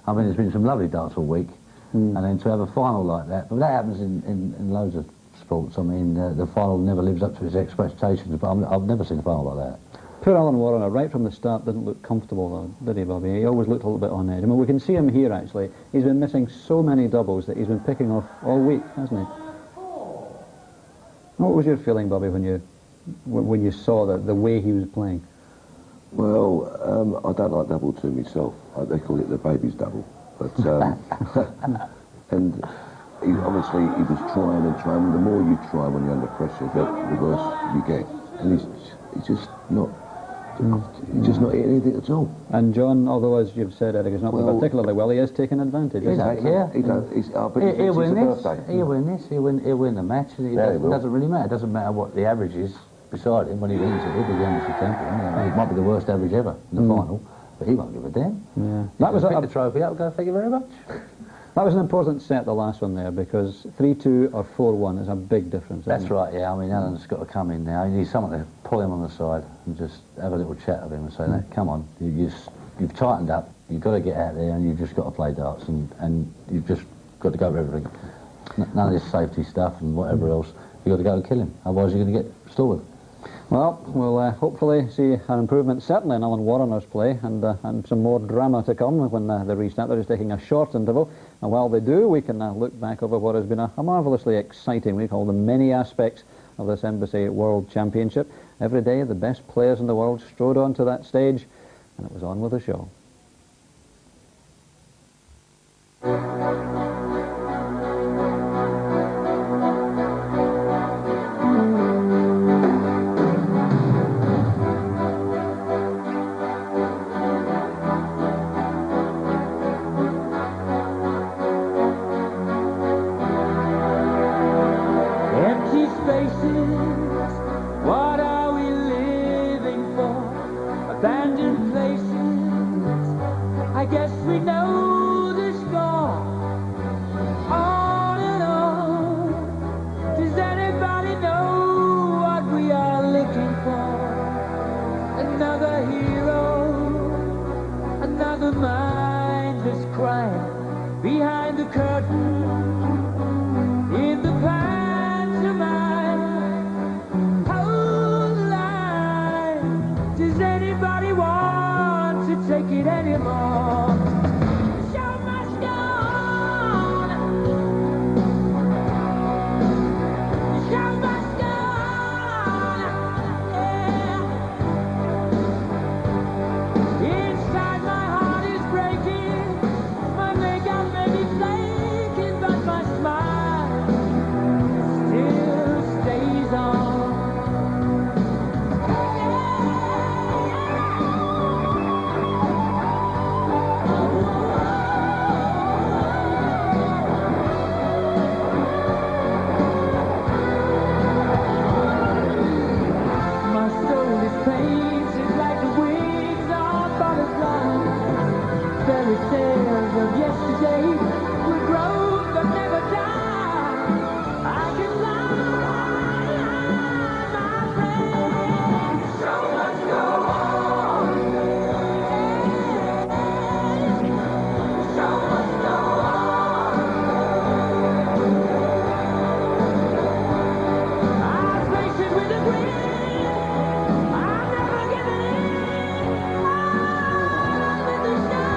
I mean, there's been some lovely darts all week, and then to have a final like that, but that happens in loads of sports. I mean, the final never lives up to its expectations, but I've never seen a final like that. Poor Alan Warriner, right from the start, didn't look comfortable, though, did he, Bobby? He always looked a little bit on edge. I mean, we can see him here, actually. He's been missing so many doubles that he's been picking off all week, hasn't he? What was your feeling, Bobby, when you saw the way he was playing? Well, I don't like double two myself. They call it the baby's double. But and obviously he was trying and trying. The more you try when you're under pressure, the worse you get. And he's just not hitting anything at all. And John, although as you've said, Eric, is not playing particularly well, he has taken advantage. Yeah. He'll win this. He'll win the match. It doesn't really matter. It doesn't matter what the average is. beside him when he wins it with the Embassy champion. It might be the worst average ever in the final, but he won't give a damn. Yeah. That was pick the trophy up and go, thank you very much. That was an important set, the last one there, because 3-2 or 4-1 is a big difference. That's right, yeah. I mean, Alan's got to come in now. He needs someone to pull him on the side and just have a little chat with him and say, come on, you've tightened up, you've got to get out there and you've just got to play darts and you've just got to go for everything. None of this safety stuff and whatever else. You've got to go and kill him, otherwise you're going to get stalled. Well, we'll hopefully see an improvement, certainly in Alan Warriner's play, and some more drama to come when they restart. They're just taking a short interval, and while they do, we can look back over what has been a marvellously exciting week, all the many aspects of this Embassy World Championship. Every day, the best players in the world strode onto that stage, and it was on with the show. What are we living for? Abandoned places. I guess we know the score. On and on. Does anybody know what we are looking for? Another hero, another mindless crime behind the curtain. In the does anybody want to take it anymore? The show must go on. The show must go on. Yeah. Inside my heart is breaking. My makeup may be flaking, but my smile still stays on. Fairy tales of yesterday will grow but never die. I can fly, my friend. The show must go on. The show must go on. I face it with a grin. I'm never giving in. On with the show.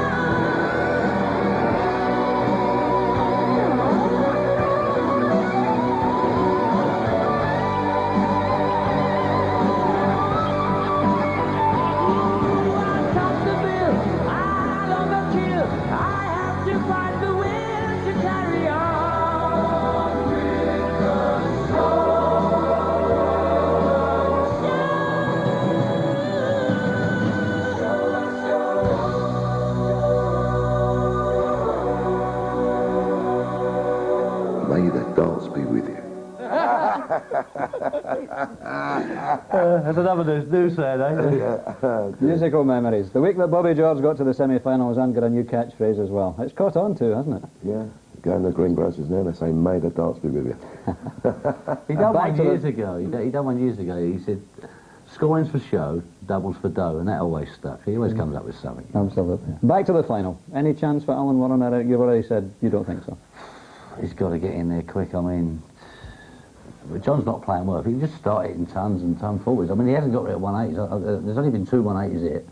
May the darts be with you. That's another new saying, eh? Musical memories. The week that Bobby George got to the semi-finals and got a new catchphrase as well. It's caught on too, hasn't it? Yeah, going to greengrocers now, they say, may the darts be with you. He done one years ago. He done 1 year ago. He said, scoring's for show, doubles for dough, and that always stuck. He always comes up with something. Absolutely. Back to the final. Any chance for Alan Warriner? You've already said you don't think so. He's got to get in there quick. I mean, John's not playing well. If he can just start hitting tons and ton forwards. I mean, he hasn't got rid of 180s. There's only been 2 180s hit.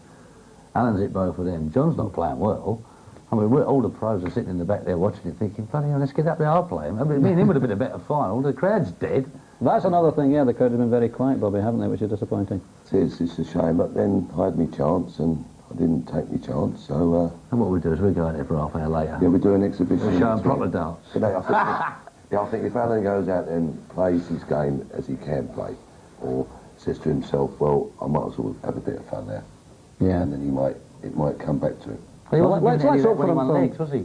Alan's hit both of them. John's not playing well. I mean, all the pros are sitting in the back there watching it, thinking, bloody hell, let's get up there, I'll play him. I mean, me and him would have been a better final. The crowd's dead. That's another thing, yeah, the crowd have been very quiet, Bobby, haven't they, which is disappointing. It's a shame, but then I had my chance and I didn't take my chance, so... And what we do is we go out there for half an hour later. Yeah, we do an exhibition. We'll show him proper darts. You know, I think if Alan goes out there and plays his game as he can play, or says to himself, well, I might as well have a bit of fun there. Yeah. And then it might come back to him. Well, he wasn't let's doing that hope when for he won him. legs, was he?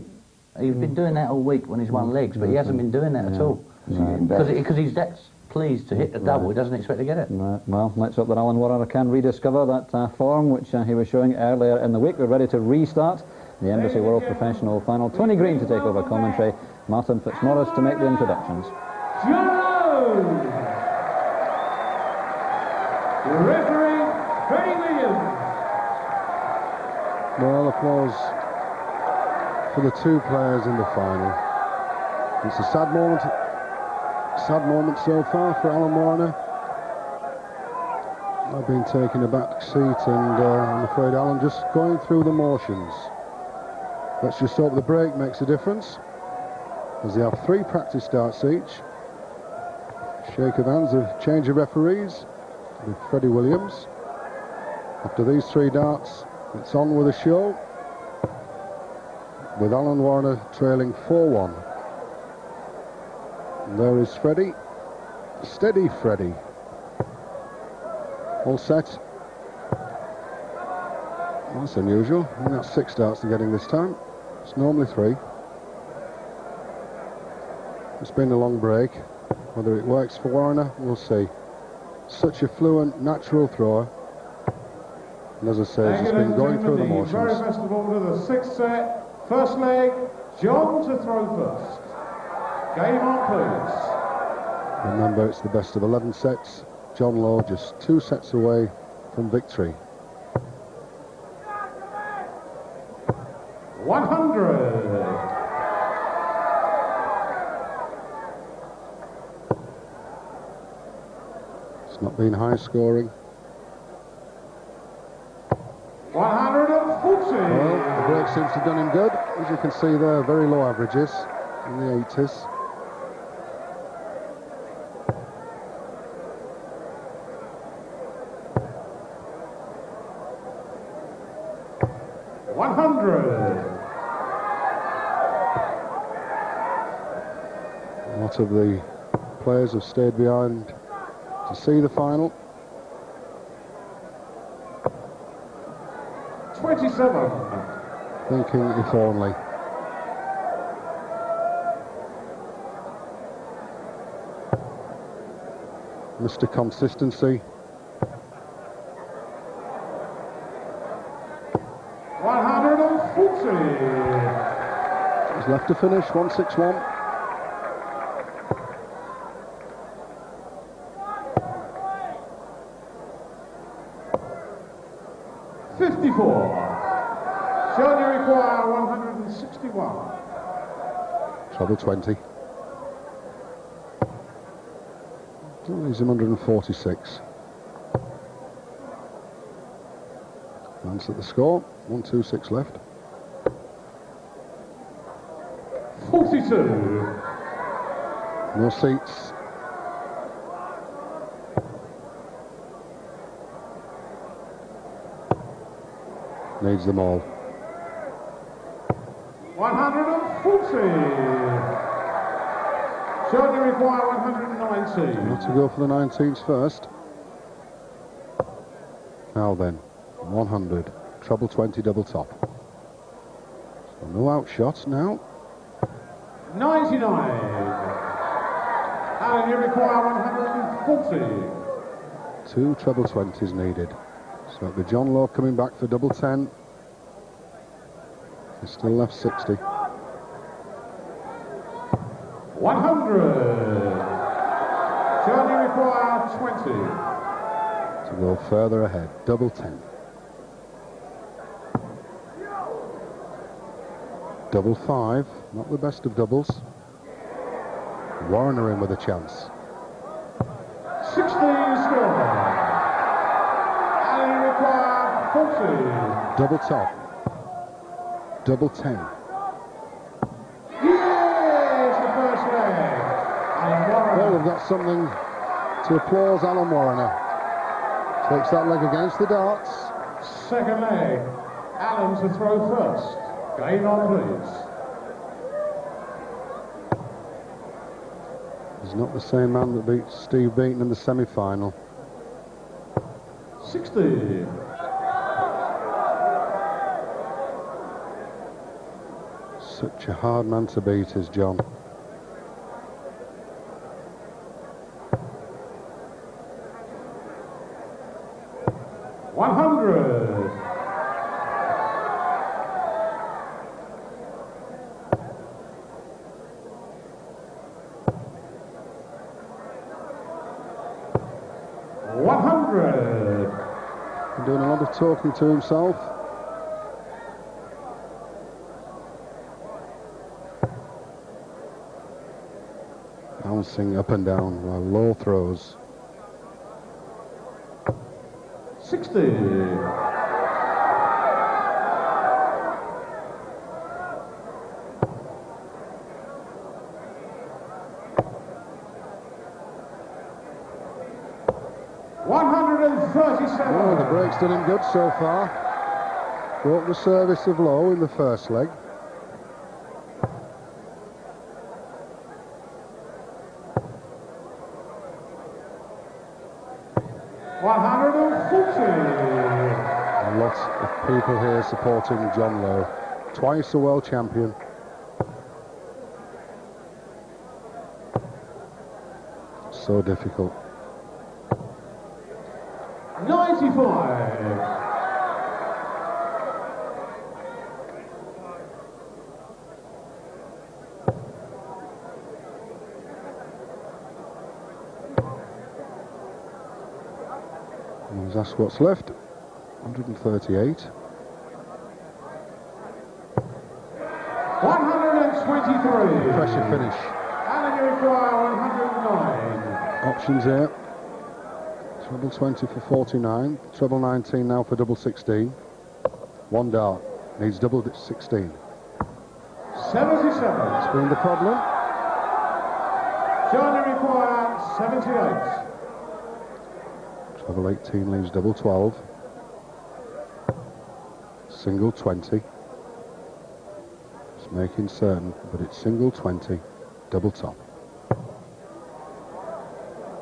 He's been doing that all week when he's won legs, but he hasn't been doing that at all. Is he getting better? Because he's that pleased to hit the double. He doesn't expect to get it. Right. Well, let's hope that Alan Warriner can rediscover that form which he was showing earlier in the week. We're ready to restart the Embassy World Professional Final. Tony Green to take over commentary, Martin Fitzmaurice to make the introductions. Joe! Referee Freddie Williams. Well, applause for the two players in the final. It's a sad moment so far for Alan Warriner. I've been taking a back seat, and I'm afraid Alan just going through the motions. Let's just hope the break makes a difference, as they have 3 practice starts each. Shake of hands, a change of referees with Freddie Williams. After these 3 darts, it's on with the show, with Alan Warriner trailing 4-1. And there is Freddie. Steady Freddie. All set. That's unusual. I think that's 6 darts they're getting this time. It's normally 3. It's been a long break. Whether it works for Warriner, we'll see. Such a fluent, natural thrower. And as I say, he's been going through the motions. Very best of all to the 6th set. First leg, John to throw first. Game on, please. Remember, it's the best of 11 sets. John Lowe just 2 sets away from victory. 100. It's not been high scoring. 140. Well, the break seems to have done him good. As you can see there, very low averages in the 80s. A lot of the players have stayed behind to see the final. 27. Thinking if only. Mr. Consistency. 140. He's left to finish, 161. Shall you require 161? Treble 20. He's 146. Glance at the score. 126 left. 42. No seats. Needs them all. 140. Shall you require 119? Not to go for the 19s first. Now then, 100. Treble 20 double top. So no outshots now. 99. And you require 140. 2 treble 20s needed. So it'll be John Lowe coming back for double 10. He's still left 60. 100. Shall you require 20? To go further ahead. Double 10. Double 5. Not the best of doubles. Warriner in with a chance. 16 score. And you require 40. Double top. Double 10. Yes, the first leg. And Well, we've got something to applause Alan Warriner. Takes that leg against the darts. second leg. Allen to throw first. Game on, please. He's not the same man that beat Steve Beaton in the semi-final. 60. Such a hard man to beat is John. 100. Doing a lot of talking to himself. Bouncing up and down while Lowe throws. 60. Well, the break's done him good so far. Broke the service of Lowe in the first leg. A lot of people here supporting John Lowe. Twice a world champion. So difficult. 95. That's what's left. 138. 123. Pressure finish. And you require 109. Options here. Treble 20 for 49. Treble 19 now for double 16. One dart. Needs double 16. 77. That's been the problem. John, you require 78. Treble 18 leaves double 12. Single 20. Just making certain, but it's single 20. Double top.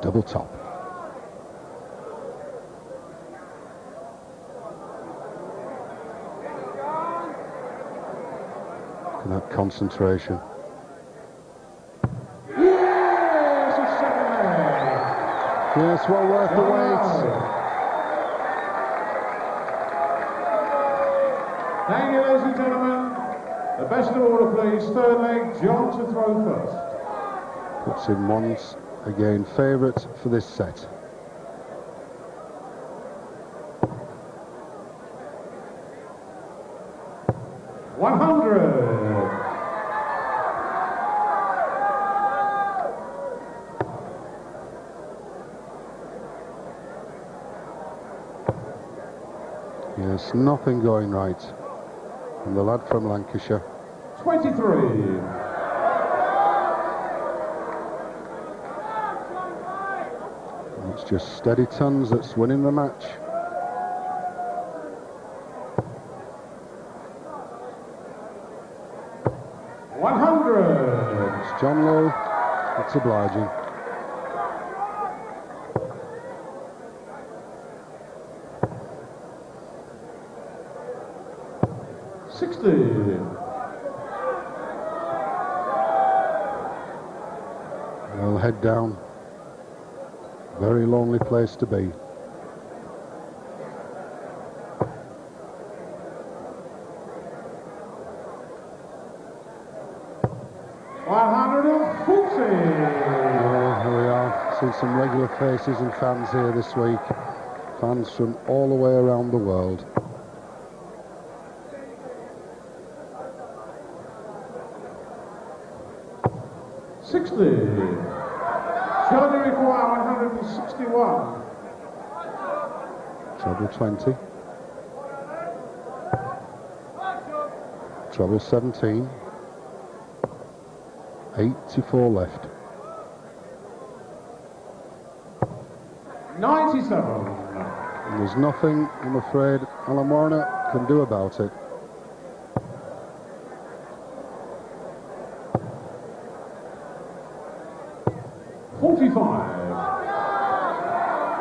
Double top. Look at that concentration. Yes, a second leg. Yes, well worth the wait. Thank you, ladies and gentlemen. The best of order, please. Third leg, John to throw first. Puts in ones again, favourite for this set. Yes, nothing going right. And the lad from Lancashire. 23. It's just steady tons that's winning the match. It's John Lowe. It's obliging. Well, head down. Very lonely place to be. Here we are. Seen some regular faces and fans here this week. Fans from all the way around the world. Charlie require 161. Treble 20. Treble 17. 84 left. 97. And there's nothing, I'm afraid, Alan Warriner can do about it.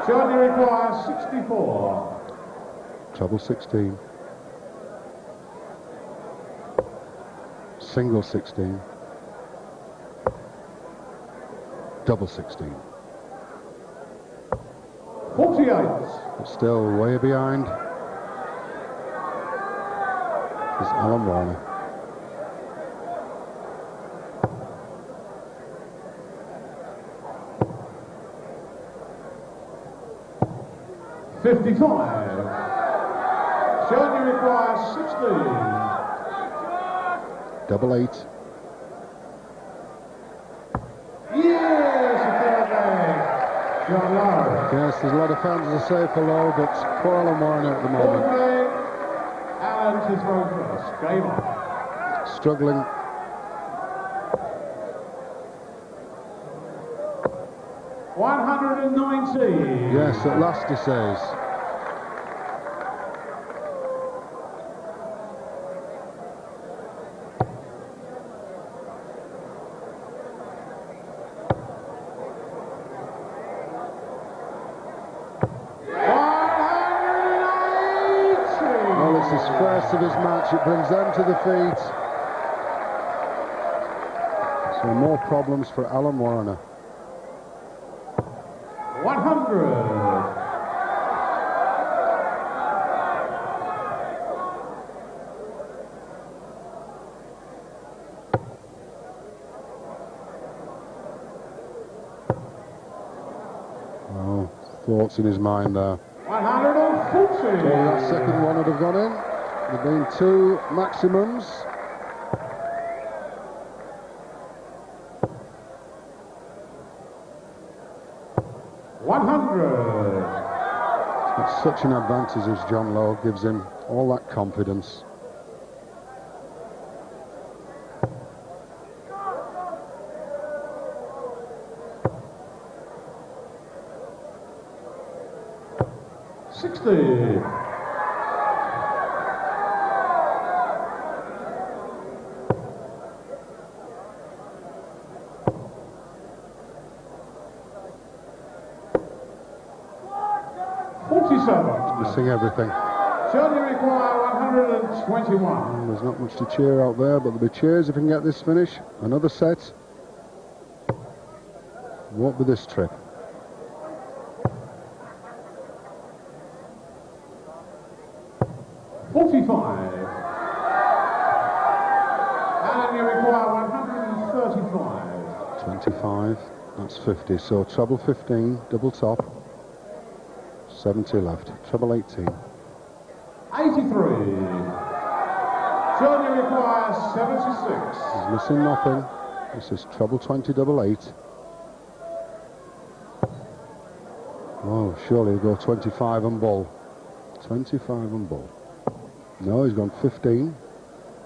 Charlie requires 64. Treble 16. Single 16. Double 16. 48. But still way behind is Alan Warner. 55. Showing you requires 16. Double 8. Yes, a third leg. John Lowe. Yes, there's a lot of fans that say for Lowe, but poor Alan Warner at the Fourth moment. leg. Alan to throw first. Game on. Struggling. $190. Yes, at last he says. Well, it's his first of his match. It brings them to the feet. So more problems for Alan Warner. 100. Oh, thoughts in his mind there. 140. Well, that second one would have gone in. There have been 2 maximums. He's got such an advantage as John Lowe, gives him all that confidence. Missing everything. Shall you require 121? There's not much to cheer out there, but there'll be cheers if we can get this finish. Another set. Won't be this trip. And you require 135. 25, that's 50. So treble 15, double top. 70 left. Treble 18. 83. Shall you require 76. He's missing nothing. This is treble 20, double 8. Oh, surely he'll go 25 and bull. 25 and bull. No, he's gone 15.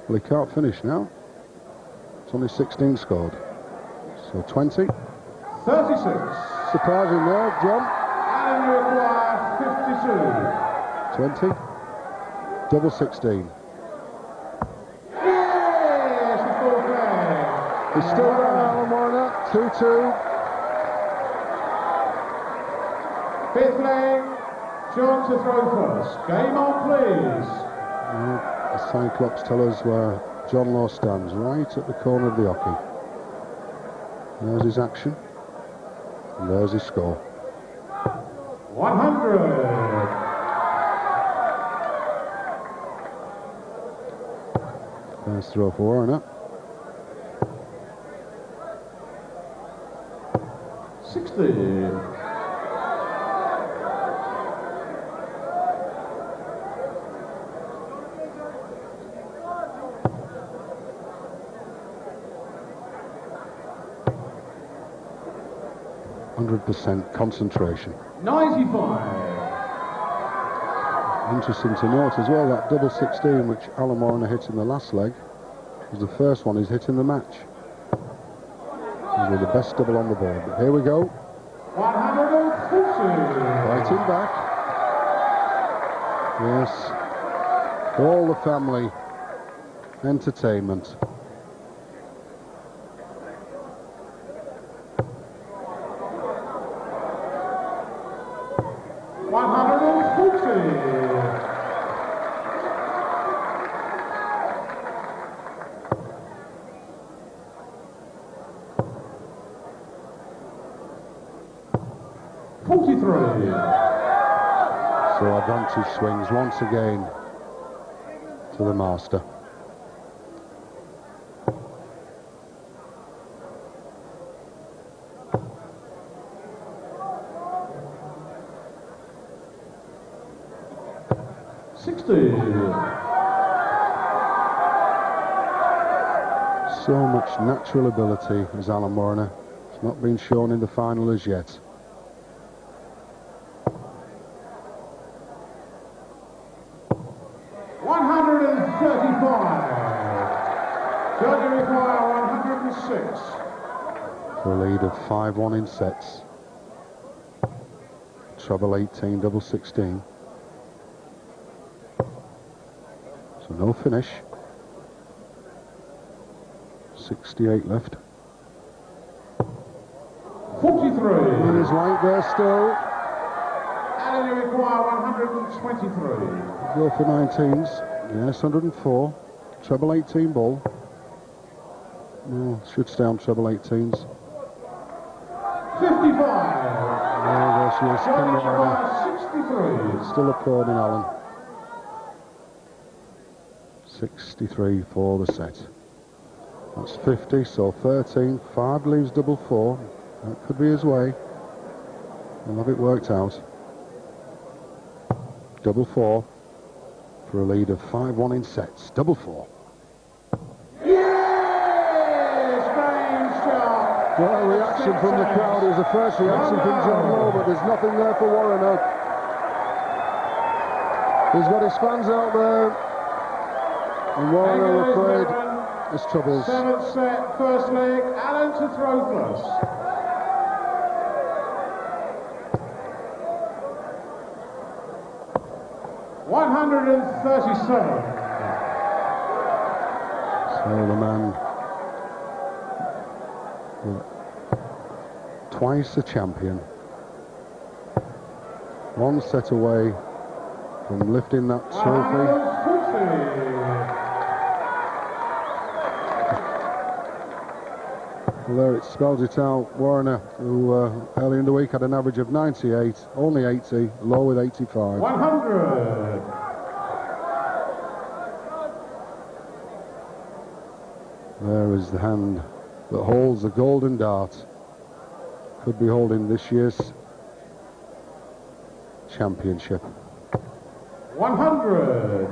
Well, he can't finish now. It's only 16 scored. So 20. 36. Surprising there, John. And you require 52. 20. Double 16. Yes, the fourth leg. He's still got Alan Warner. 2-2. Fifth leg. John to throw first. Game on, please. The sign clocks tell us where John Lowe stands, right at the corner of the hockey. There's his action. And there's his score. 100. First throw for Warner. 60. %, concentration. 95. Interesting to note as well, that double 16 which Alan Warner hit in the last leg was the first one he's hit in the match. He's the best double on the board. But here we go. 140. Fighting back. Yes. For all the family entertainment. So advantage swings once again to the master. So much natural ability as Alan Warriner. It's not been shown in the final as yet. Judge require 106. For a lead of 5-1 in sets. Treble 18, double 16. So no finish. 68 left. 43. He's light there still. And you require 123. Go for 19s. Yes, 104. Treble 18 ball. No, should stay on treble 18s. 55. There she is. Judge 63. Still according, Alan. 63 for the set. That's 50, so 13. 5 leaves double 4. That could be his way. We'll have it worked out. Double 4 for a lead of 5-1 in sets. Double 4. Well, reaction from the crowd. It was the first reaction from John Lowe, but there's nothing there for Warriner. He's got his fans out there. And Warriner, afraid, has troubles. 7th set, first leg, Alan to throw first. $137. So the man, twice a champion, one set away from lifting that trophy. Well, there it spells it out. Warriner, who early in the week had an average of 98, only 80, low with 85. 100. There is the hand that holds the golden dart. Could be holding this year's championship. 100.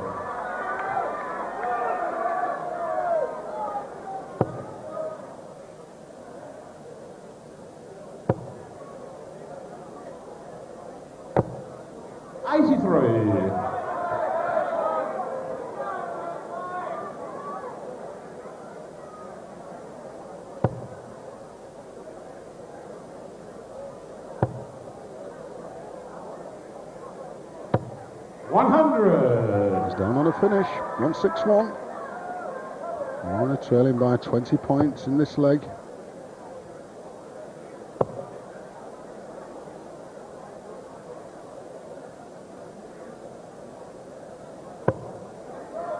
He's down on a finish. 161. Warriner trailing by 20 points in this leg.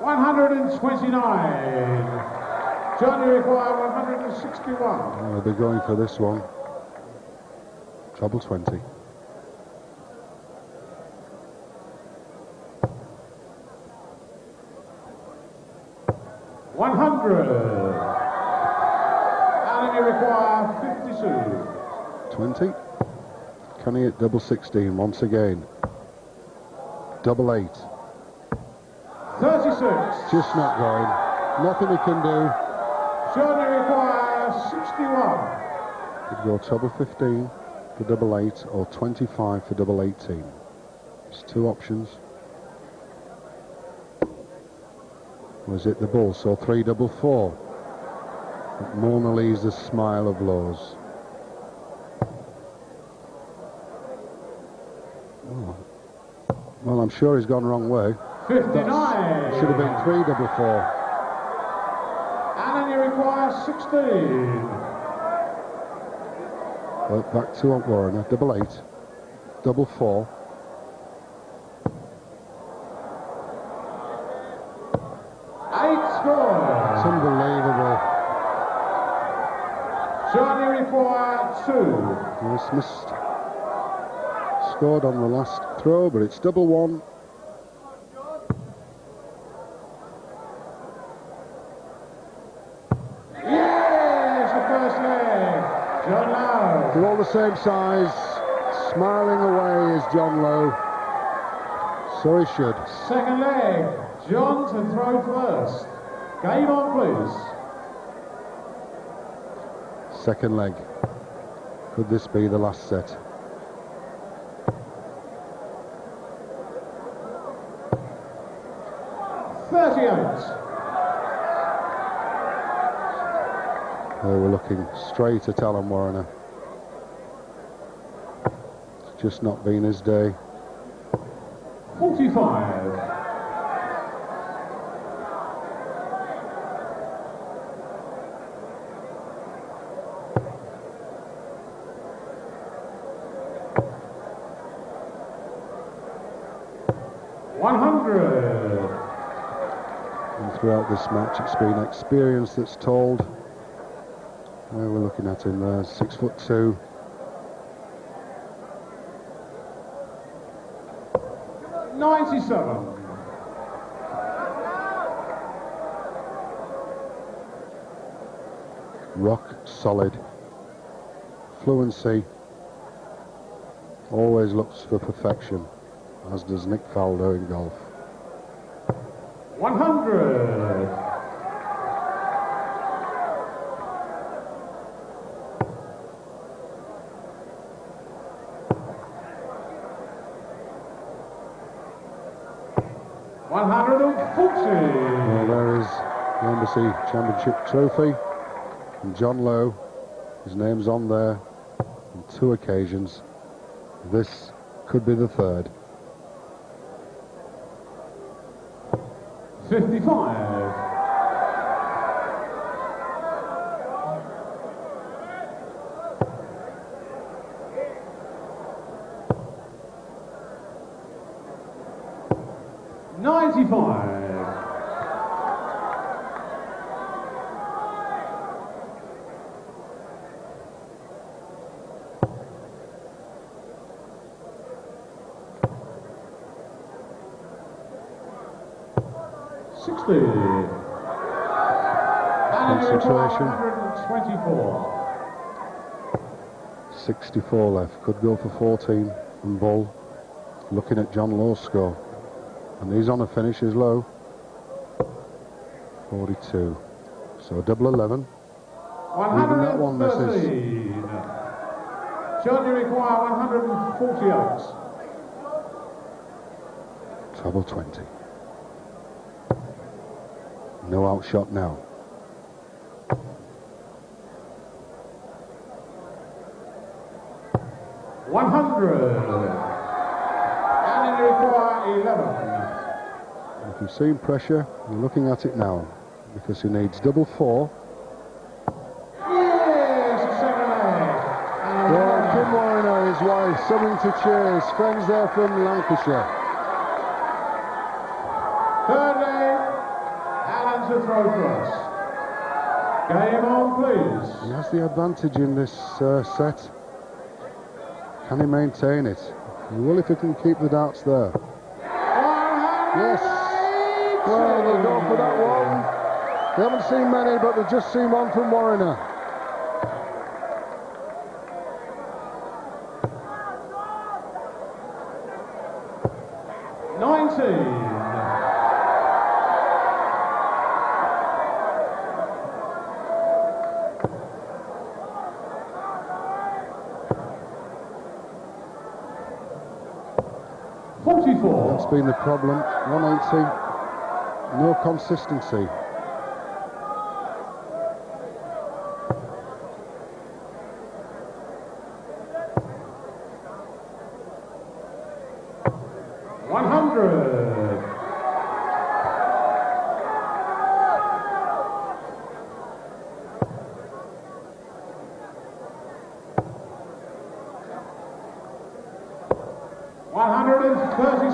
$129. John, you require 161. They're going for this one. Treble 20. Alan, you require 52. 20. Can he hit double 16 once again? Double 8. 36. Just not going. Nothing he can do. John, you require 61. Could go treble 15 for double 8 or 25 for double 18. It's two options. Was it the bull? So 3 double 4. Mona Lisa's smile of Lowe's. Oh. Well, I'm sure he's gone wrong way. 59. Should have been 3 double 4. Alan, you require 16. Well, back to Warriner. Double 8. Double 4. It's unbelievable. John, you require 2. Yes, missed scored on the last throw, but it's double one. Yes, the first leg. John Lowe. They're all the same size. Smiling away is John Lowe. So he should. Second leg. John to throw first. Game on, please. Second leg. Could this be the last set? They were looking straight at Alan Warriner. It's just not been his day. 45. And throughout this match, it's been experience that's told. We're looking at him there, 6'2". $97. Rock solid. Fluency. Always looks for perfection, as does Nick Faldo in golf. 100. Well, there is the Embassy Championship trophy. And John Lowe, his name's on there on 2 occasions. This could be the third. 55. $95. Concentration. 124. 64 left. Could go for 14 and Bull. Looking at John Lowe's score. And he's on a finish is low. 42. So a double 11. Even that one misses. John, you require 148. Treble 20. No outshot now. And you require 11. If you've seen pressure, you're looking at it now. Because he needs double 4. Yes, second leg. Well, Kim Warriner, his wife, something to cheer. His friends there from Lancashire. Third leg. Alan to throw first. Game on, please. He has the advantage in this set. Can he maintain it? He will if he can keep the darts there. Yes. Well, they'll go for that one. They haven't seen many, but they've just seen one from Warriner. That's been the problem. 180. No consistency.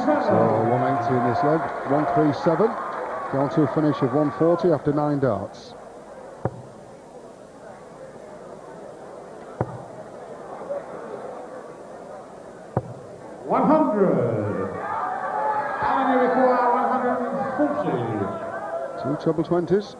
So 180 in this leg, 137, down to a finish of 140 after 9 darts. 100. Alan, you require 140. Two treble 20s.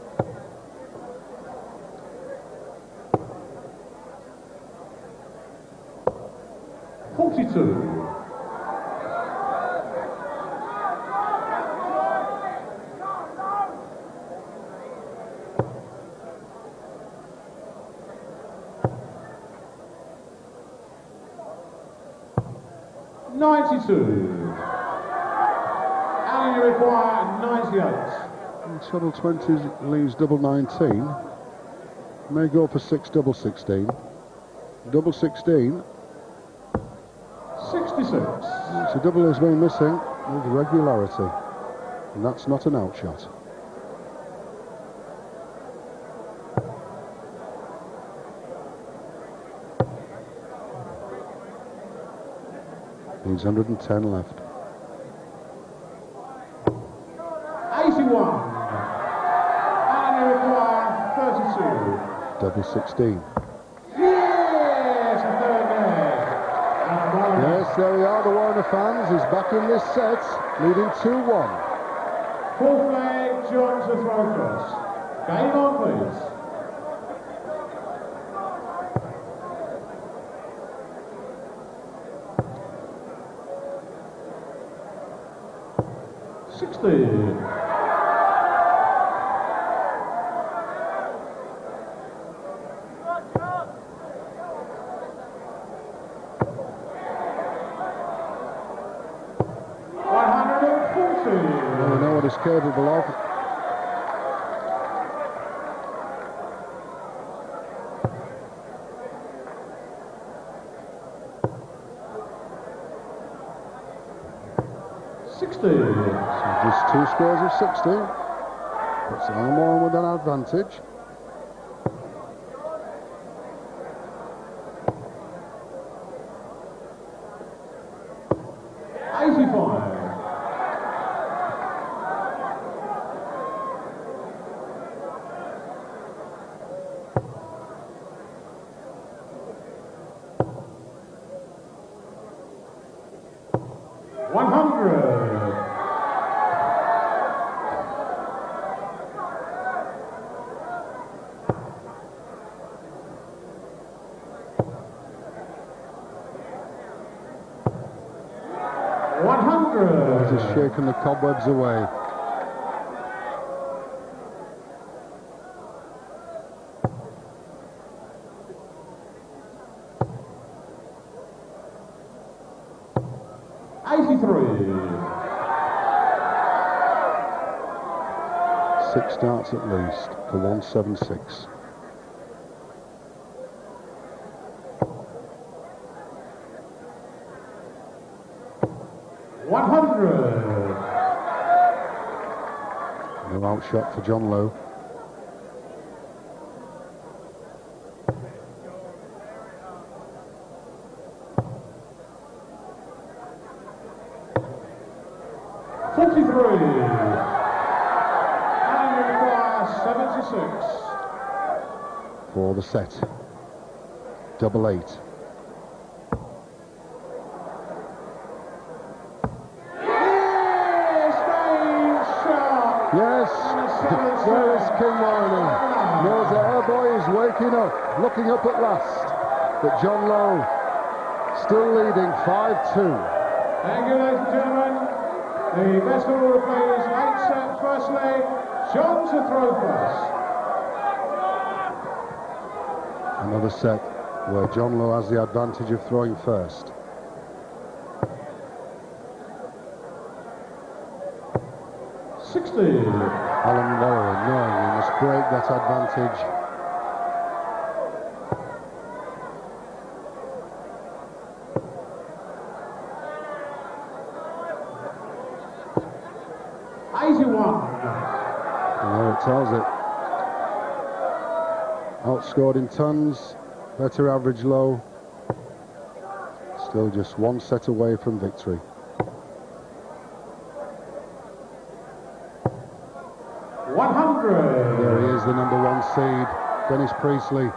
Alan, you require 98. Treble 20s leaves double 19. May go for 6 double 16. Double 16. 66. So double has been missing with regularity. And that's not an outshot. Needs 110 left. 81. And you require 32. Double 16. Yes, a third leg. Yes, there we are. The Warriner fans is back in this set, leading 2-1. Fourth leg, John to throw first. Game on, please. Well, we know what he's capable of. So just 2 scores of 60. Puts Alan Warren with an advantage. Just shaking the cobwebs away. Six starts at least for 176. No outshot for John Lowe. For the set. Double 8. Yes, there is King Warriner. Knows that our boy is waking up, looking up at last. But John Lowe still leading 5-2. Thank you, ladies and gentlemen. The best of all the players, 8-set first leg, John to throw first. Another set where John Lowe has the advantage of throwing first. Alan Warren knowing he must break that advantage. And there it tells it. Outscored in tons, better average low. Still just 1 set away from victory. There he is, the number 1 seed, Dennis Priestley.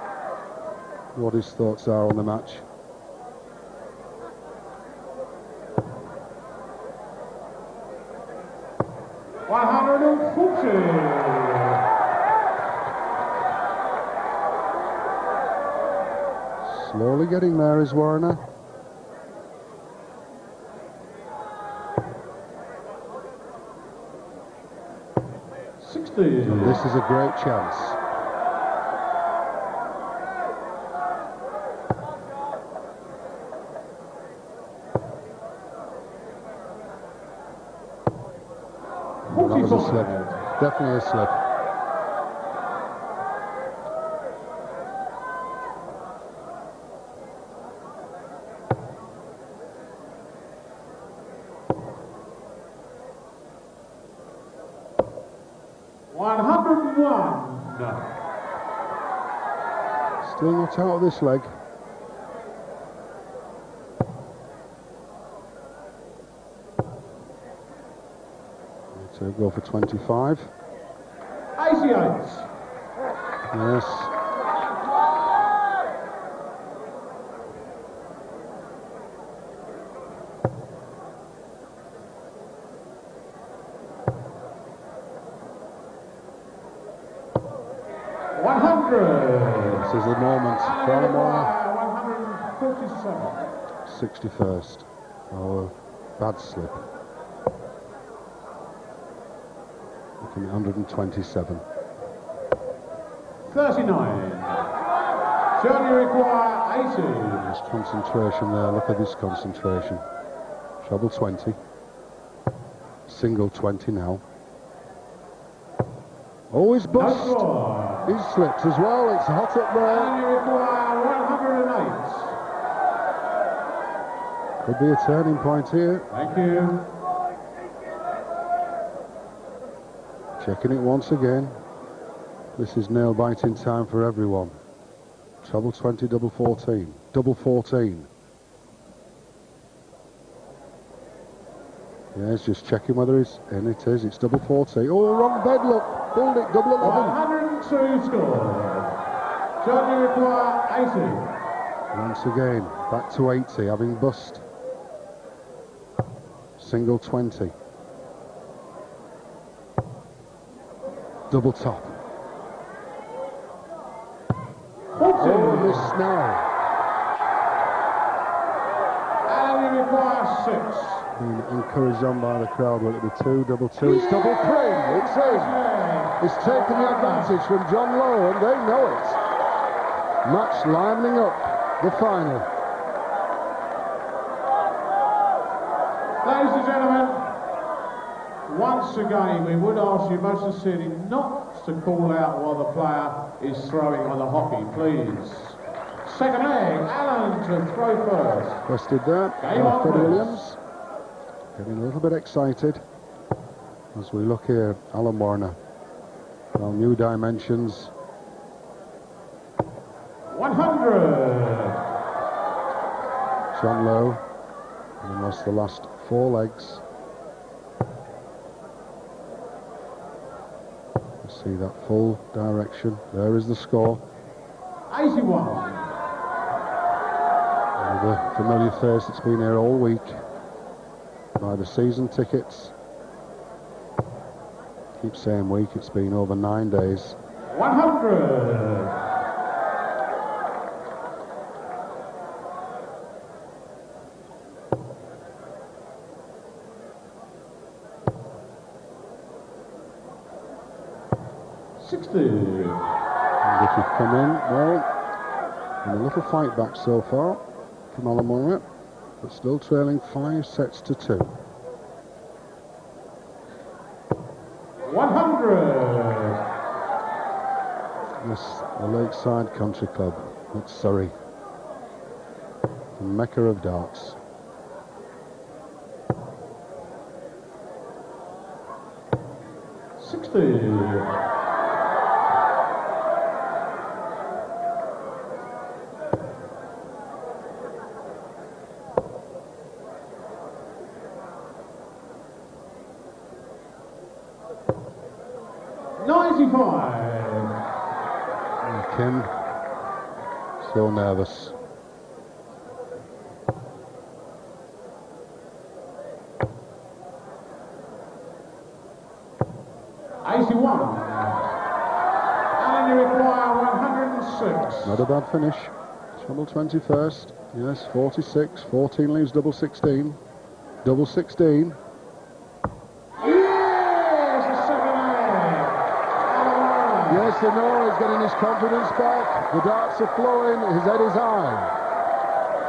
What his thoughts are on the match. 140. Slowly getting there is Warriner. And this is a great chance. That was a slip. Definitely a slip. Still not out of this leg. So go for 25. 88. Yes. This is the moment. Alan Warriner. 147. 61st. Oh, bad slip. Looking at 127. 39. John, you require 80. There's concentration there. Look at this concentration. Treble 20. Single 20 now. Oh, he's bust. He slips as well. It's hot up there. And you require 108. Could be a turning point here. Thank you. Checking it once again. This is nail biting time for everyone. Treble 20, double 14. Double 14. Yeah, he's just checking whether he's in. It is. It's double 40. Oh, wrong bed, look. Pulled it. Double 11. 102 score. John, you require 80. Once again, back to 80, having bust. Single 20. Double top. Oh, missed now. And you require 6. Being encouraged on by the crowd. Will it be 2, double 2? It's double 3. It's in. It's taken the advantage from John Lowe, and they know it. Match livening up the final. Ladies and gentlemen, once again, we would ask you most sincerely not to call out while the player is throwing on the hockey, please. Second leg, Alan to throw first. Rested there. Game on, Fred please. Williams. Getting a little bit excited as we look here. Alan Warriner. Well, new dimensions. 100. John Lowe. And lost the last 4 legs. See that full direction. There is the score. 81. The familiar face that's been here all week. By the season tickets. Keep saying week, it's been over 9 days. 100. And if you come in, well, in a little fight back so far from Alan Warriner, but still trailing 5 sets to 2. 100. Yes, the Lakeside Country Club at Surrey, the Mecca of darts. Kim, so nervous. 81. Alan, you require 106. Not a bad finish. Treble 21st. Yes, 46. 14 leaves double 16. Double 16. Yes, a second egg. Yes, the Noah is getting his confidence back. The darts are flowing. His head is high.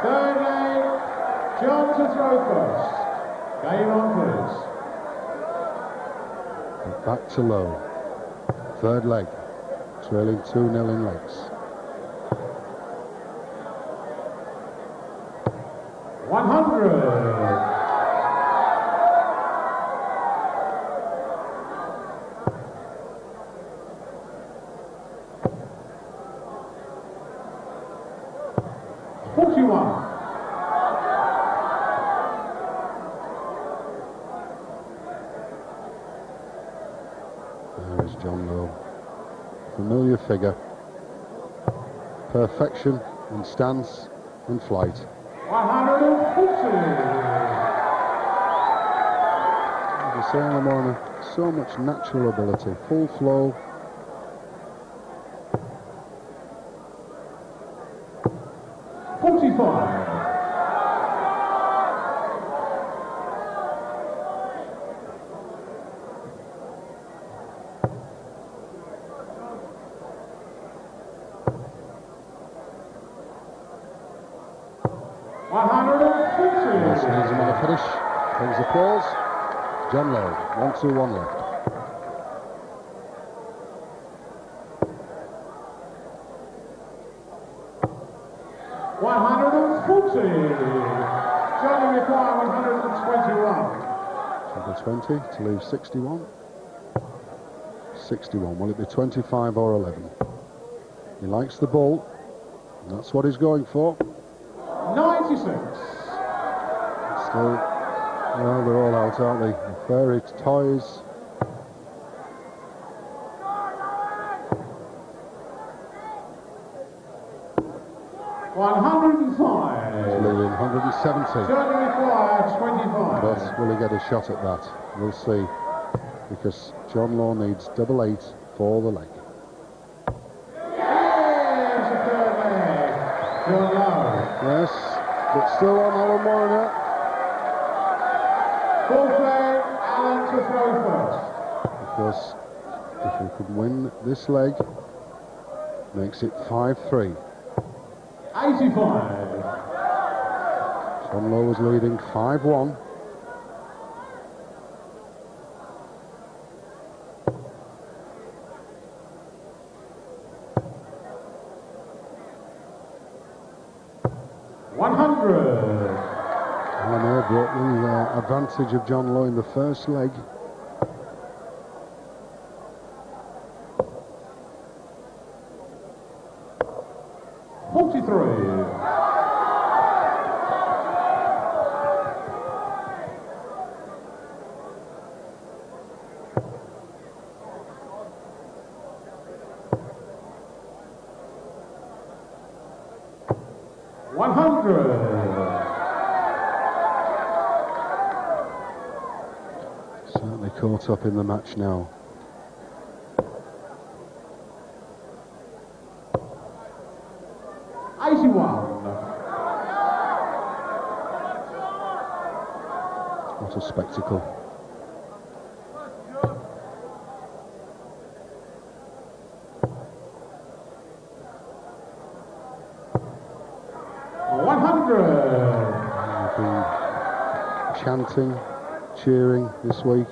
Third leg, John to throw first. Game on, please. Back to Lowe. Third leg. Trailing 2-0 in legs. 100. 41. There is John Lowe. Familiar figure. Perfection in stance and flight. 140. The Alan Warriner, so much natural ability. Full flow. Yes, needs another finish. Brings applause. John Lowe, 1-2-1 left. Johnny require 121. Treble 20 to leave 61. 61. Will it be 25 or 11? He likes the ball. And that's what he's going for. 96. Still, well, they're all out, aren't they? The fairy toys. Leaving 170. Johnny require 25. But will he get a shot at that? We'll see. Because John Law needs double 8 for the leg. Yes, a third leg. John Lowe. Yes, but still on Alan Warriner. Fourth leg, Alan to throw first. Because if he could win this leg, makes it 5-3. 85. John Lowe was leading 5-1. Alan brought the advantage of John Lowe in the first leg. Certainly caught up in the match now. What a spectacle. We've been chanting, cheering this week.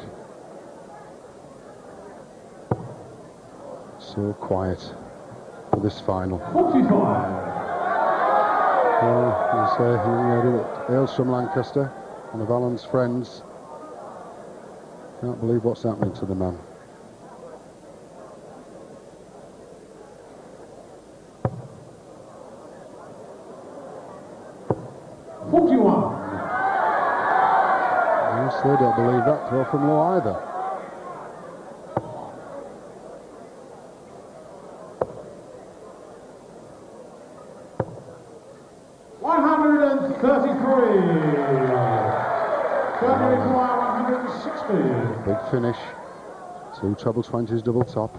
So quiet for this final. 45. Well, you say, young lady that hails from Lancaster, one of Alan's friends. Can't believe what's happening to the man. Yes, they don't believe that throw from Lowe either. Big finish. 2 treble 20s double top.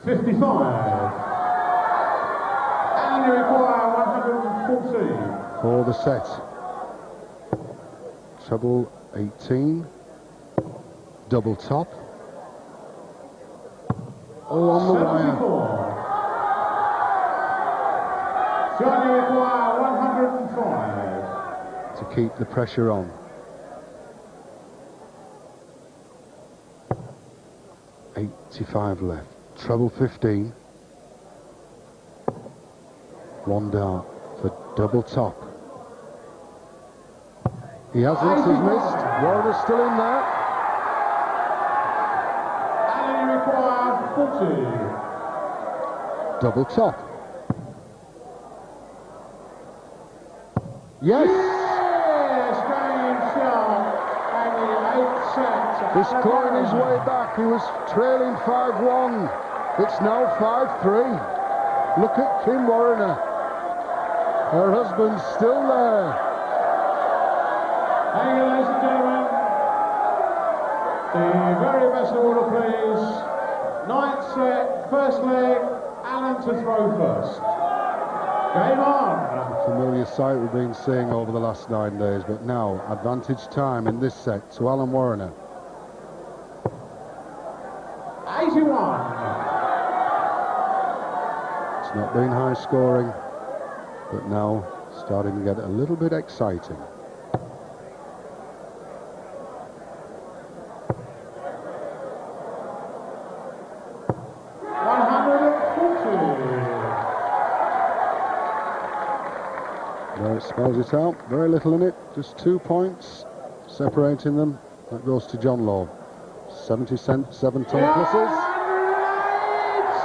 $55. And you require 140. For the set. Treble 18. Double top. Oh, on the wire. 74. John, you require 105. To keep the pressure on. $85 left. Treble 15. 1 dart for double top. He hasn't, he's missed. Warrener's still in there. And you require 40. Double top. Yes! Yes, game shot. And the 8 sets. He's clawing his way back. He was trailing 5-1. It's now 5-3. Look at Kim Warriner. Her husband's still there. Thank you, ladies and gentlemen. The very best order, please. 9th set, first leg, Alan to throw first. Game on. Familiar sight we've been seeing over the last 9 days, but now advantage time in this set to Alan Warriner. 81. It's not been high scoring, but now starting to get a little bit exciting. There it spells it out. Very little in it. Just 2 points separating them. That goes to John Lowe. 77 ton pluses.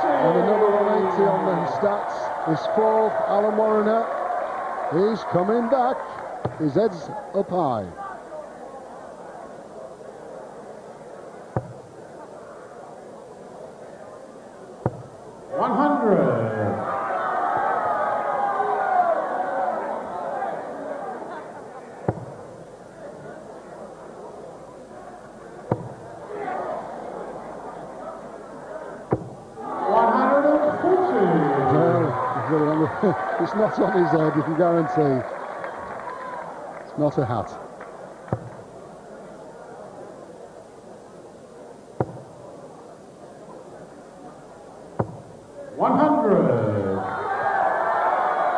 And another 180 on the stats. His 4th, Alan Warriner. He's coming back. His head's up high. It's not on his head, you can guarantee. It's not a hat.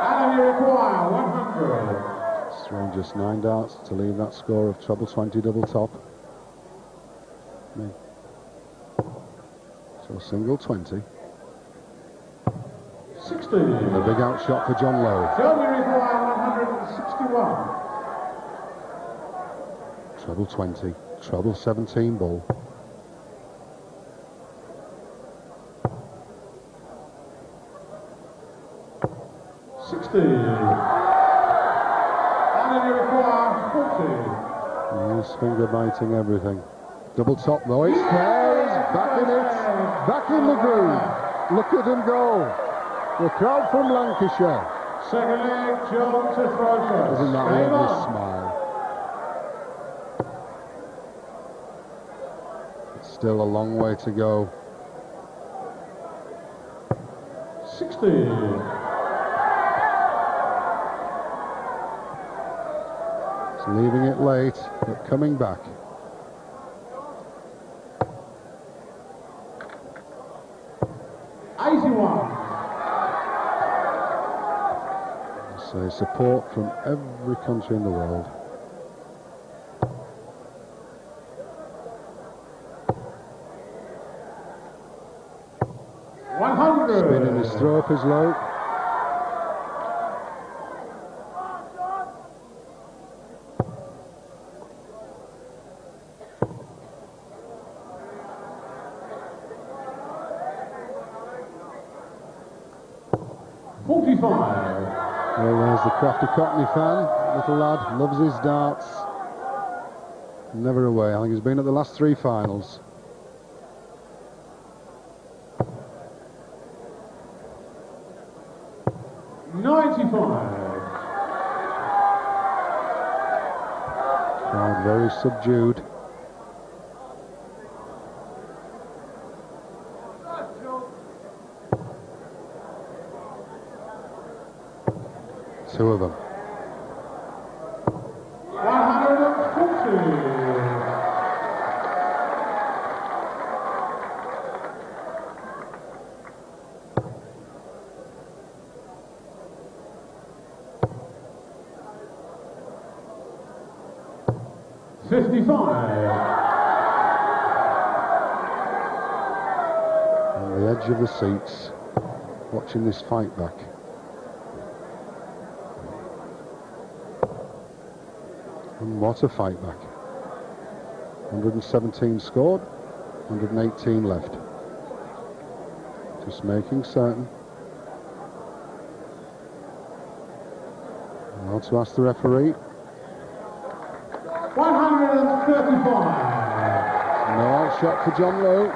And you require 100. It's thrown just 9 darts to leave that score of treble 20 double top. So single 20. 60. And a big outshot for John Lowe. John, you require 161. Treble 20, treble 17 ball. 60. And then you require 40. He's finger biting everything. Double top though, it's there, he's back in it, back in the groove. Look at him go. The crowd from Lancashire. Second leg, John to throw first. Isn't that Game lovely on. smile? It's still a long way to go. 60. It's leaving it late, but coming back. So support from every country in the world. Spin in his throw up is low. Well, there's the crafty Cockney fan. Little lad, loves his darts. Never away. I think he's been at the last 3 finals. very subdued. Two of them. 140. 55. On the edge of the seats, watching this fight back. And what a fight back. 117 scored, 118 left. Just making certain. Now to ask the referee. 135. No out shot for John Lowe.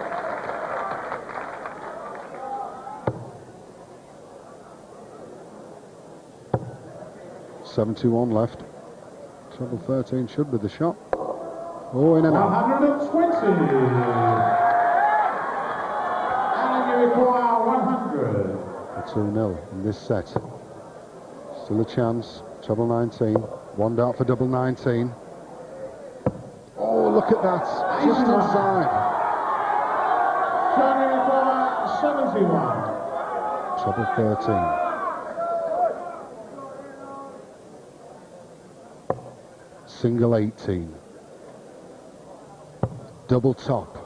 .721 left. Treble 13 should be the shot. Oh, in and out. 120. And you require 100. 2-0 in this set. Still a chance. Treble 19. One dart for double 19. Oh, look at that. Just inside. Can you require 71. Treble 13. Single 18. Double top.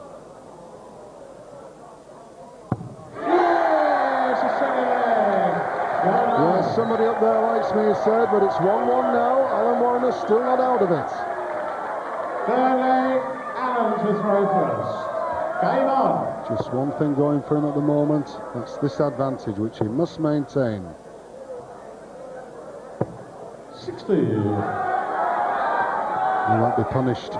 Yes, a second leg. Yeah, somebody up there likes me, he said, but it's 1-1 now. Alan Warriner still not out of it. Third leg, Alan to throw first. Game on. Just one thing going for him at the moment. That's this advantage, which he must maintain. 60. He won't be punished.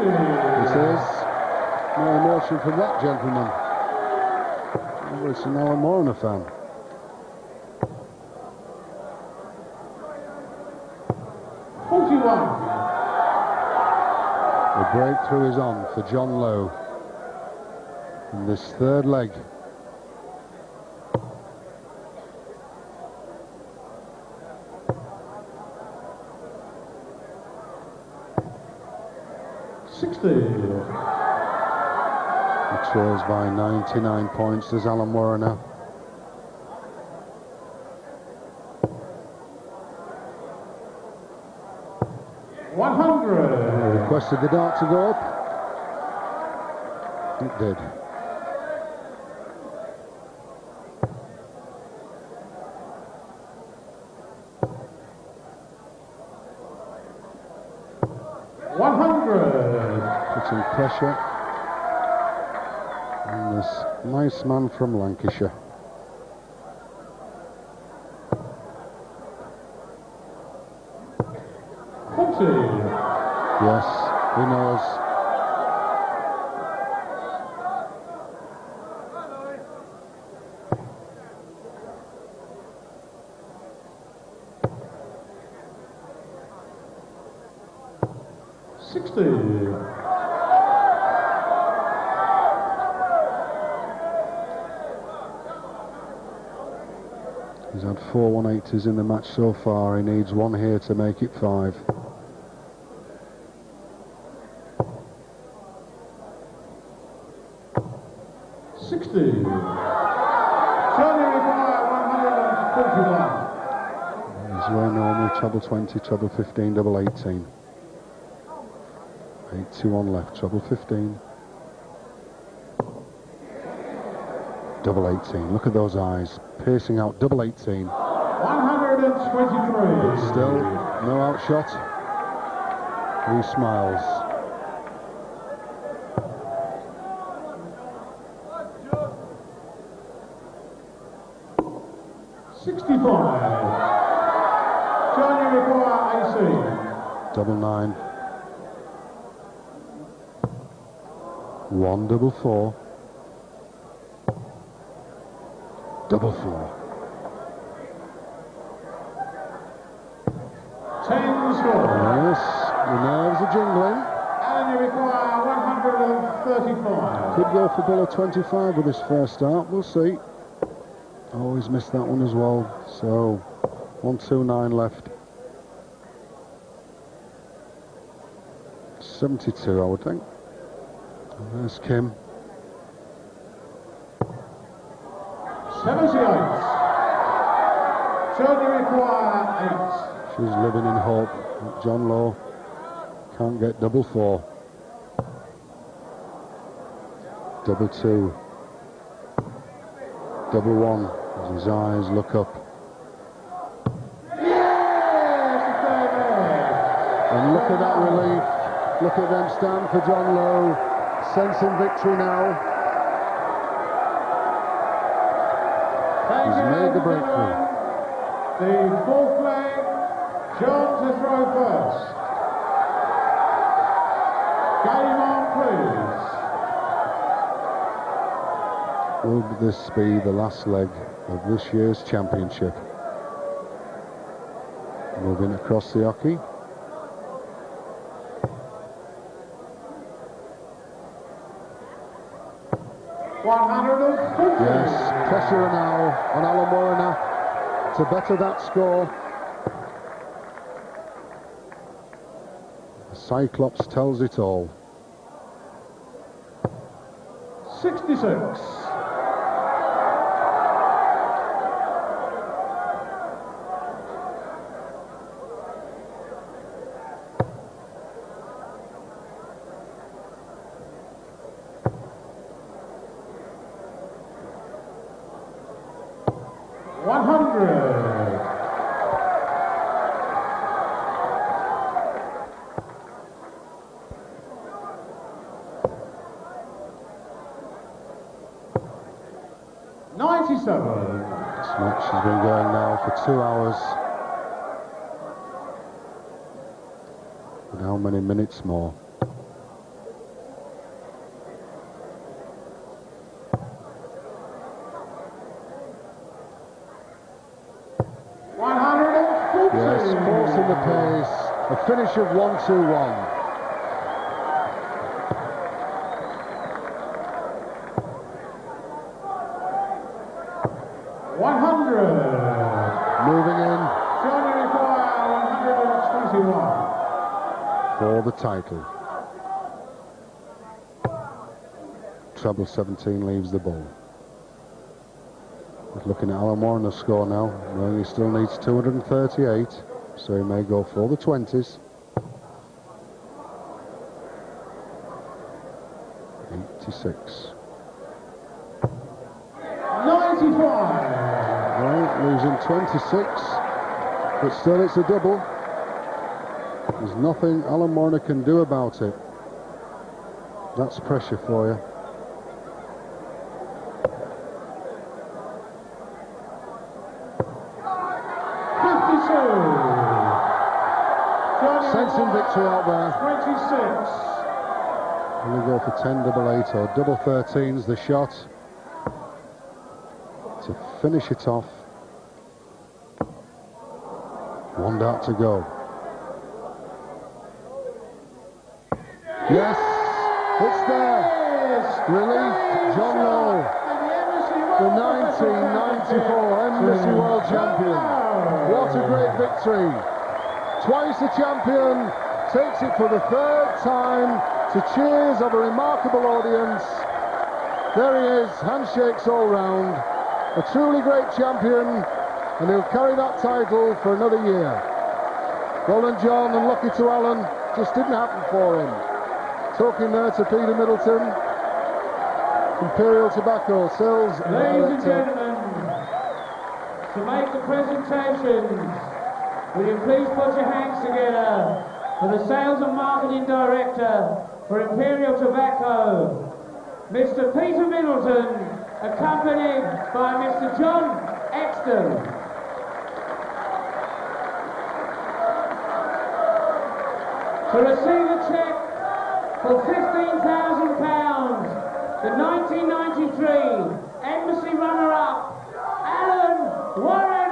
It is. No emotion from that gentleman. Oh, it's an Alan Warriner fan. The breakthrough is on for John Lowe in this third leg. He trails by 99 points as Alan Warriner. He requested the dart to go up. It did. Putting pressure on this nice man from Lancashire. Yes, he knows. He's had 4 180s in the match so far. He needs one here to make it 5. He's where normally treble 20, treble 15, double 18. 8-2-1 left, treble 15. Double 18, look at those eyes, piercing out, double 18. 123. But still, no outshot. He smiles. John, you require AC. Double 9. 144. 44. 10 score. Yes, the nerves are jingling. And you require 135. Could go for Buller 25 with his first start. We'll see. Always missed that one as well. So 129 left. 72, I would think. And there's Kim. 78. Should you require 8. She's living in hope that John Lowe can't get double 4. Double 2. Double 1 as his eyes look up. Yes, the third egg. And look at that relief. Look at them stand for John Lowe. Sensing victory now. Thank He's you, made the ladies and breakthrough. gentlemen. The fourth leg, John to throw first. Game on, please. Will this be the last leg of this year's championship? Moving across the hockey. Yes, pressure now on Alan Warriner to better that score. The Cyclops tells it all. 66. This match has been going now for 2 hours. And how many minutes more? Yes, forcing the pace. A finish of 1-2-1. Moving in for the title. Treble 17 leaves the ball. Just looking at Alan Warriner's score now, knowing he still needs 238, so he may go for the 20s. 86. 95. Right, losing 26, but still it's a double. There's nothing Alan Warriner can do about it. That's pressure for you. Sensing victory out there. 26. And we go for 10 double 8 or double 13's the shot to finish it off. 1 dart to go. Yes, it's there. Relief, John Lowe, the 1994 Embassy World Champion. What a great victory. Twice a champion, takes it for the 3rd time to cheers of a remarkable audience. There he is, handshakes all round. A truly great champion, and he'll carry that title for another year. Well done, John, and lucky to Alan, just didn't happen for him. Talking there to Peter Middleton, Imperial Tobacco, sales Ladies and gentlemen, to make the presentation, will you please put your hands together for the Sales and Marketing Director for Imperial Tobacco, Mr. Peter Middleton, accompanied by Mr. John Exton. To receive a cheque for £15,000. The 1993 Embassy runner-up, Alan Warriner.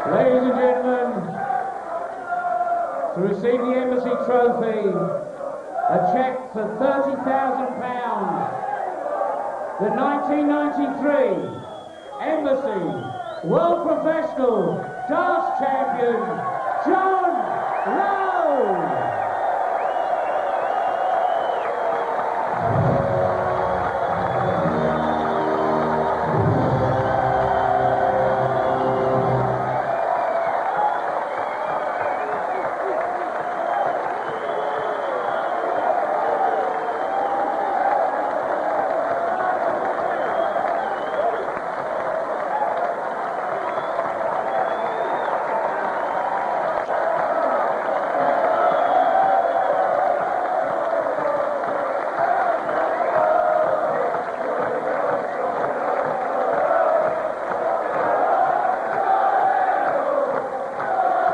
Ladies and gentlemen, to receive the Embassy Trophy, a cheque for £30,000, the 1993 Embassy World Professional Darts Champion, John Lowe.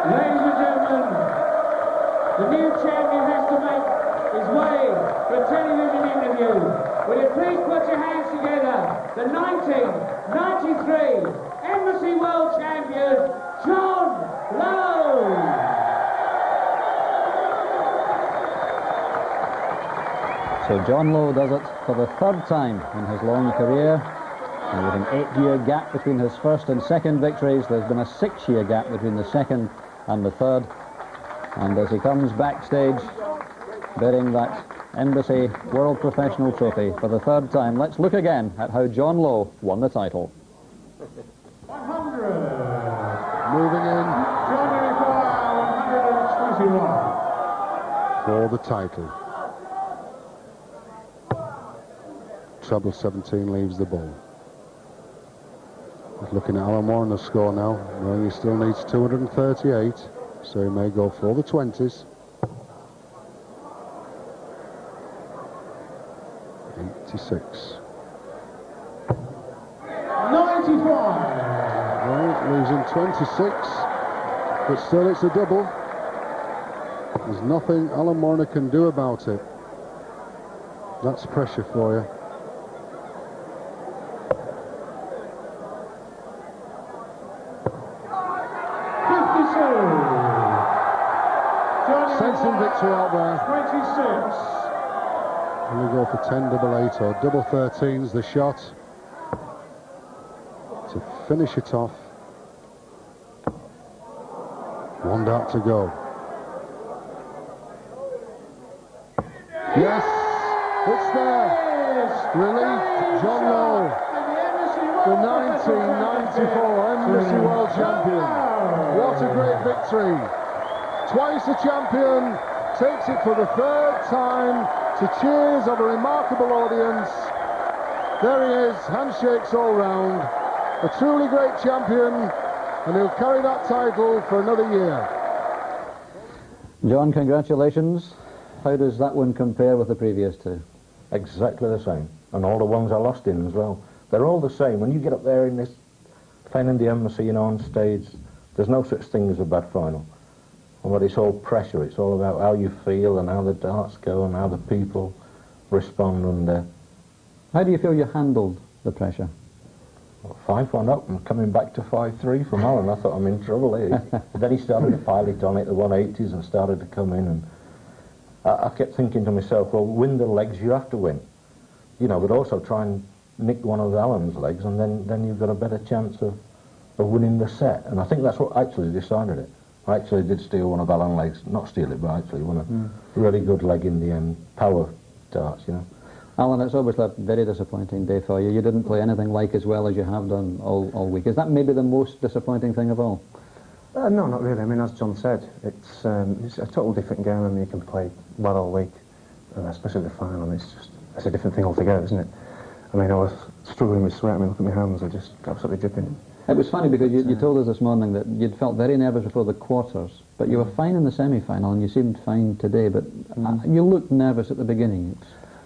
Ladies and gentlemen, the new champion has to make his way for a television interview. Will you please put your hands together? The 1993 Embassy World Champion, John Lowe. So John Lowe does it for the third time in his long career. And with an 8-year gap between his first and second victories, there's been a 6-year gap between the second and the third. And as he comes backstage, bearing that Embassy World Professional Trophy for the third time, let's look again at how John Lowe won the title. 100. Moving in Johnny Maguire, 121. for the title. Treble 17 leaves the ball. Just looking at Alan Warrener's score now, knowing he still needs 238, so he may go for the 20s. 86. 95. Right, losing 26, but still it's a double. There's nothing Alan Warrener can do about it. That's pressure for you. Sensing victory out there. 26. And we go for 10 double 8 or double 13s, the shot to finish it off. One dart to go. Yes, it's there. Relief, John Lowe, the 1994 Embassy World Champion. What a great victory. Twice a champion, takes it for the third time to cheers of a remarkable audience. There he is, handshakes all round. A truly great champion, and he'll carry that title for another year. John, congratulations. How does that one compare with the previous two? Exactly the same. And all the ones I lost in as well. They're all the same. When you get up there in this, playing in the Embassy, you know, on stage, there's no such thing as a bad final. But it's all pressure. It's all about how you feel and how the darts go and how the people respond under. How do you feel you handled the pressure? 5-1 up and coming back to 5-3 from Alan. I thought I'm in trouble here. Then he started to pile it on at the 180s and started to come in, and I kept thinking to myself, well, win the legs you have to win, you know, but also try and nick one of Alan's legs, and then you've got a better chance of winning the set. And I think that's what actually decided it. I actually did steal one of Alan's legs, not steal it, but I actually won a really good leg in the end, power darts, you know. Alan, it's obviously a very disappointing day for you. You didn't play anything like as well as you have done all week. Is that maybe the most disappointing thing of all? No, not really. I mean, as John said, it's a total different game. I mean, you can play well all week, especially the final. It's a different thing altogether, isn't it? I mean, I was struggling with sweat. I mean, look at my hands, they're just absolutely dripping. It was funny because you told us this morning that you'd felt very nervous before the quarters, but you were fine in the semi-final and you seemed fine today, but you looked nervous at the beginning.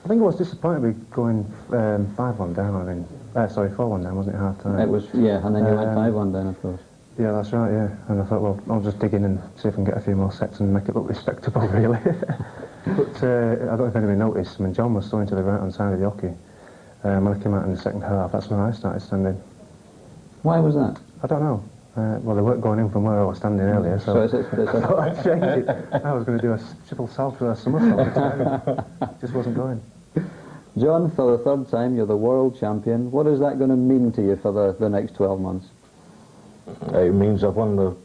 I think I was disappointed with going 5-1 down, I mean, sorry, 4-1 down, wasn't it, half time? It was, yeah, and then you went 5-1 down, of course. Yeah, that's right, yeah. And I thought, well, I'll just dig in and see if I can get a few more sets and make it look respectable, really. But I don't know if anybody noticed, I mean, John was throwing to the right-hand side of the hockey. When I came out in the second half, that's when I started standing. Why was that? I don't know. Well, they weren't going in from where I was standing earlier, so I thought I'd change it. I was going to do a triple salto or a somersault. Just wasn't going. John, for the third time, you're the world champion. What is that going to mean to you for the next 12 months? It means I've won the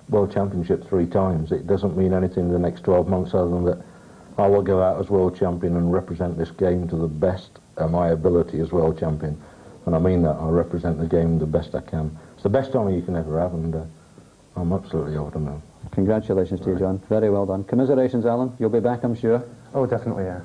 World Championship 3 times. It doesn't mean anything in the next 12 months other than that I will go out as World Champion and represent this game to the best of my ability as World Champion. And I mean that. I represent the game the best I can. It's the best honour you can ever have, and I'm absolutely over the moon. Congratulations to you, John. Very well done. Commiserations, Alan. You'll be back, I'm sure. Oh, definitely, yeah.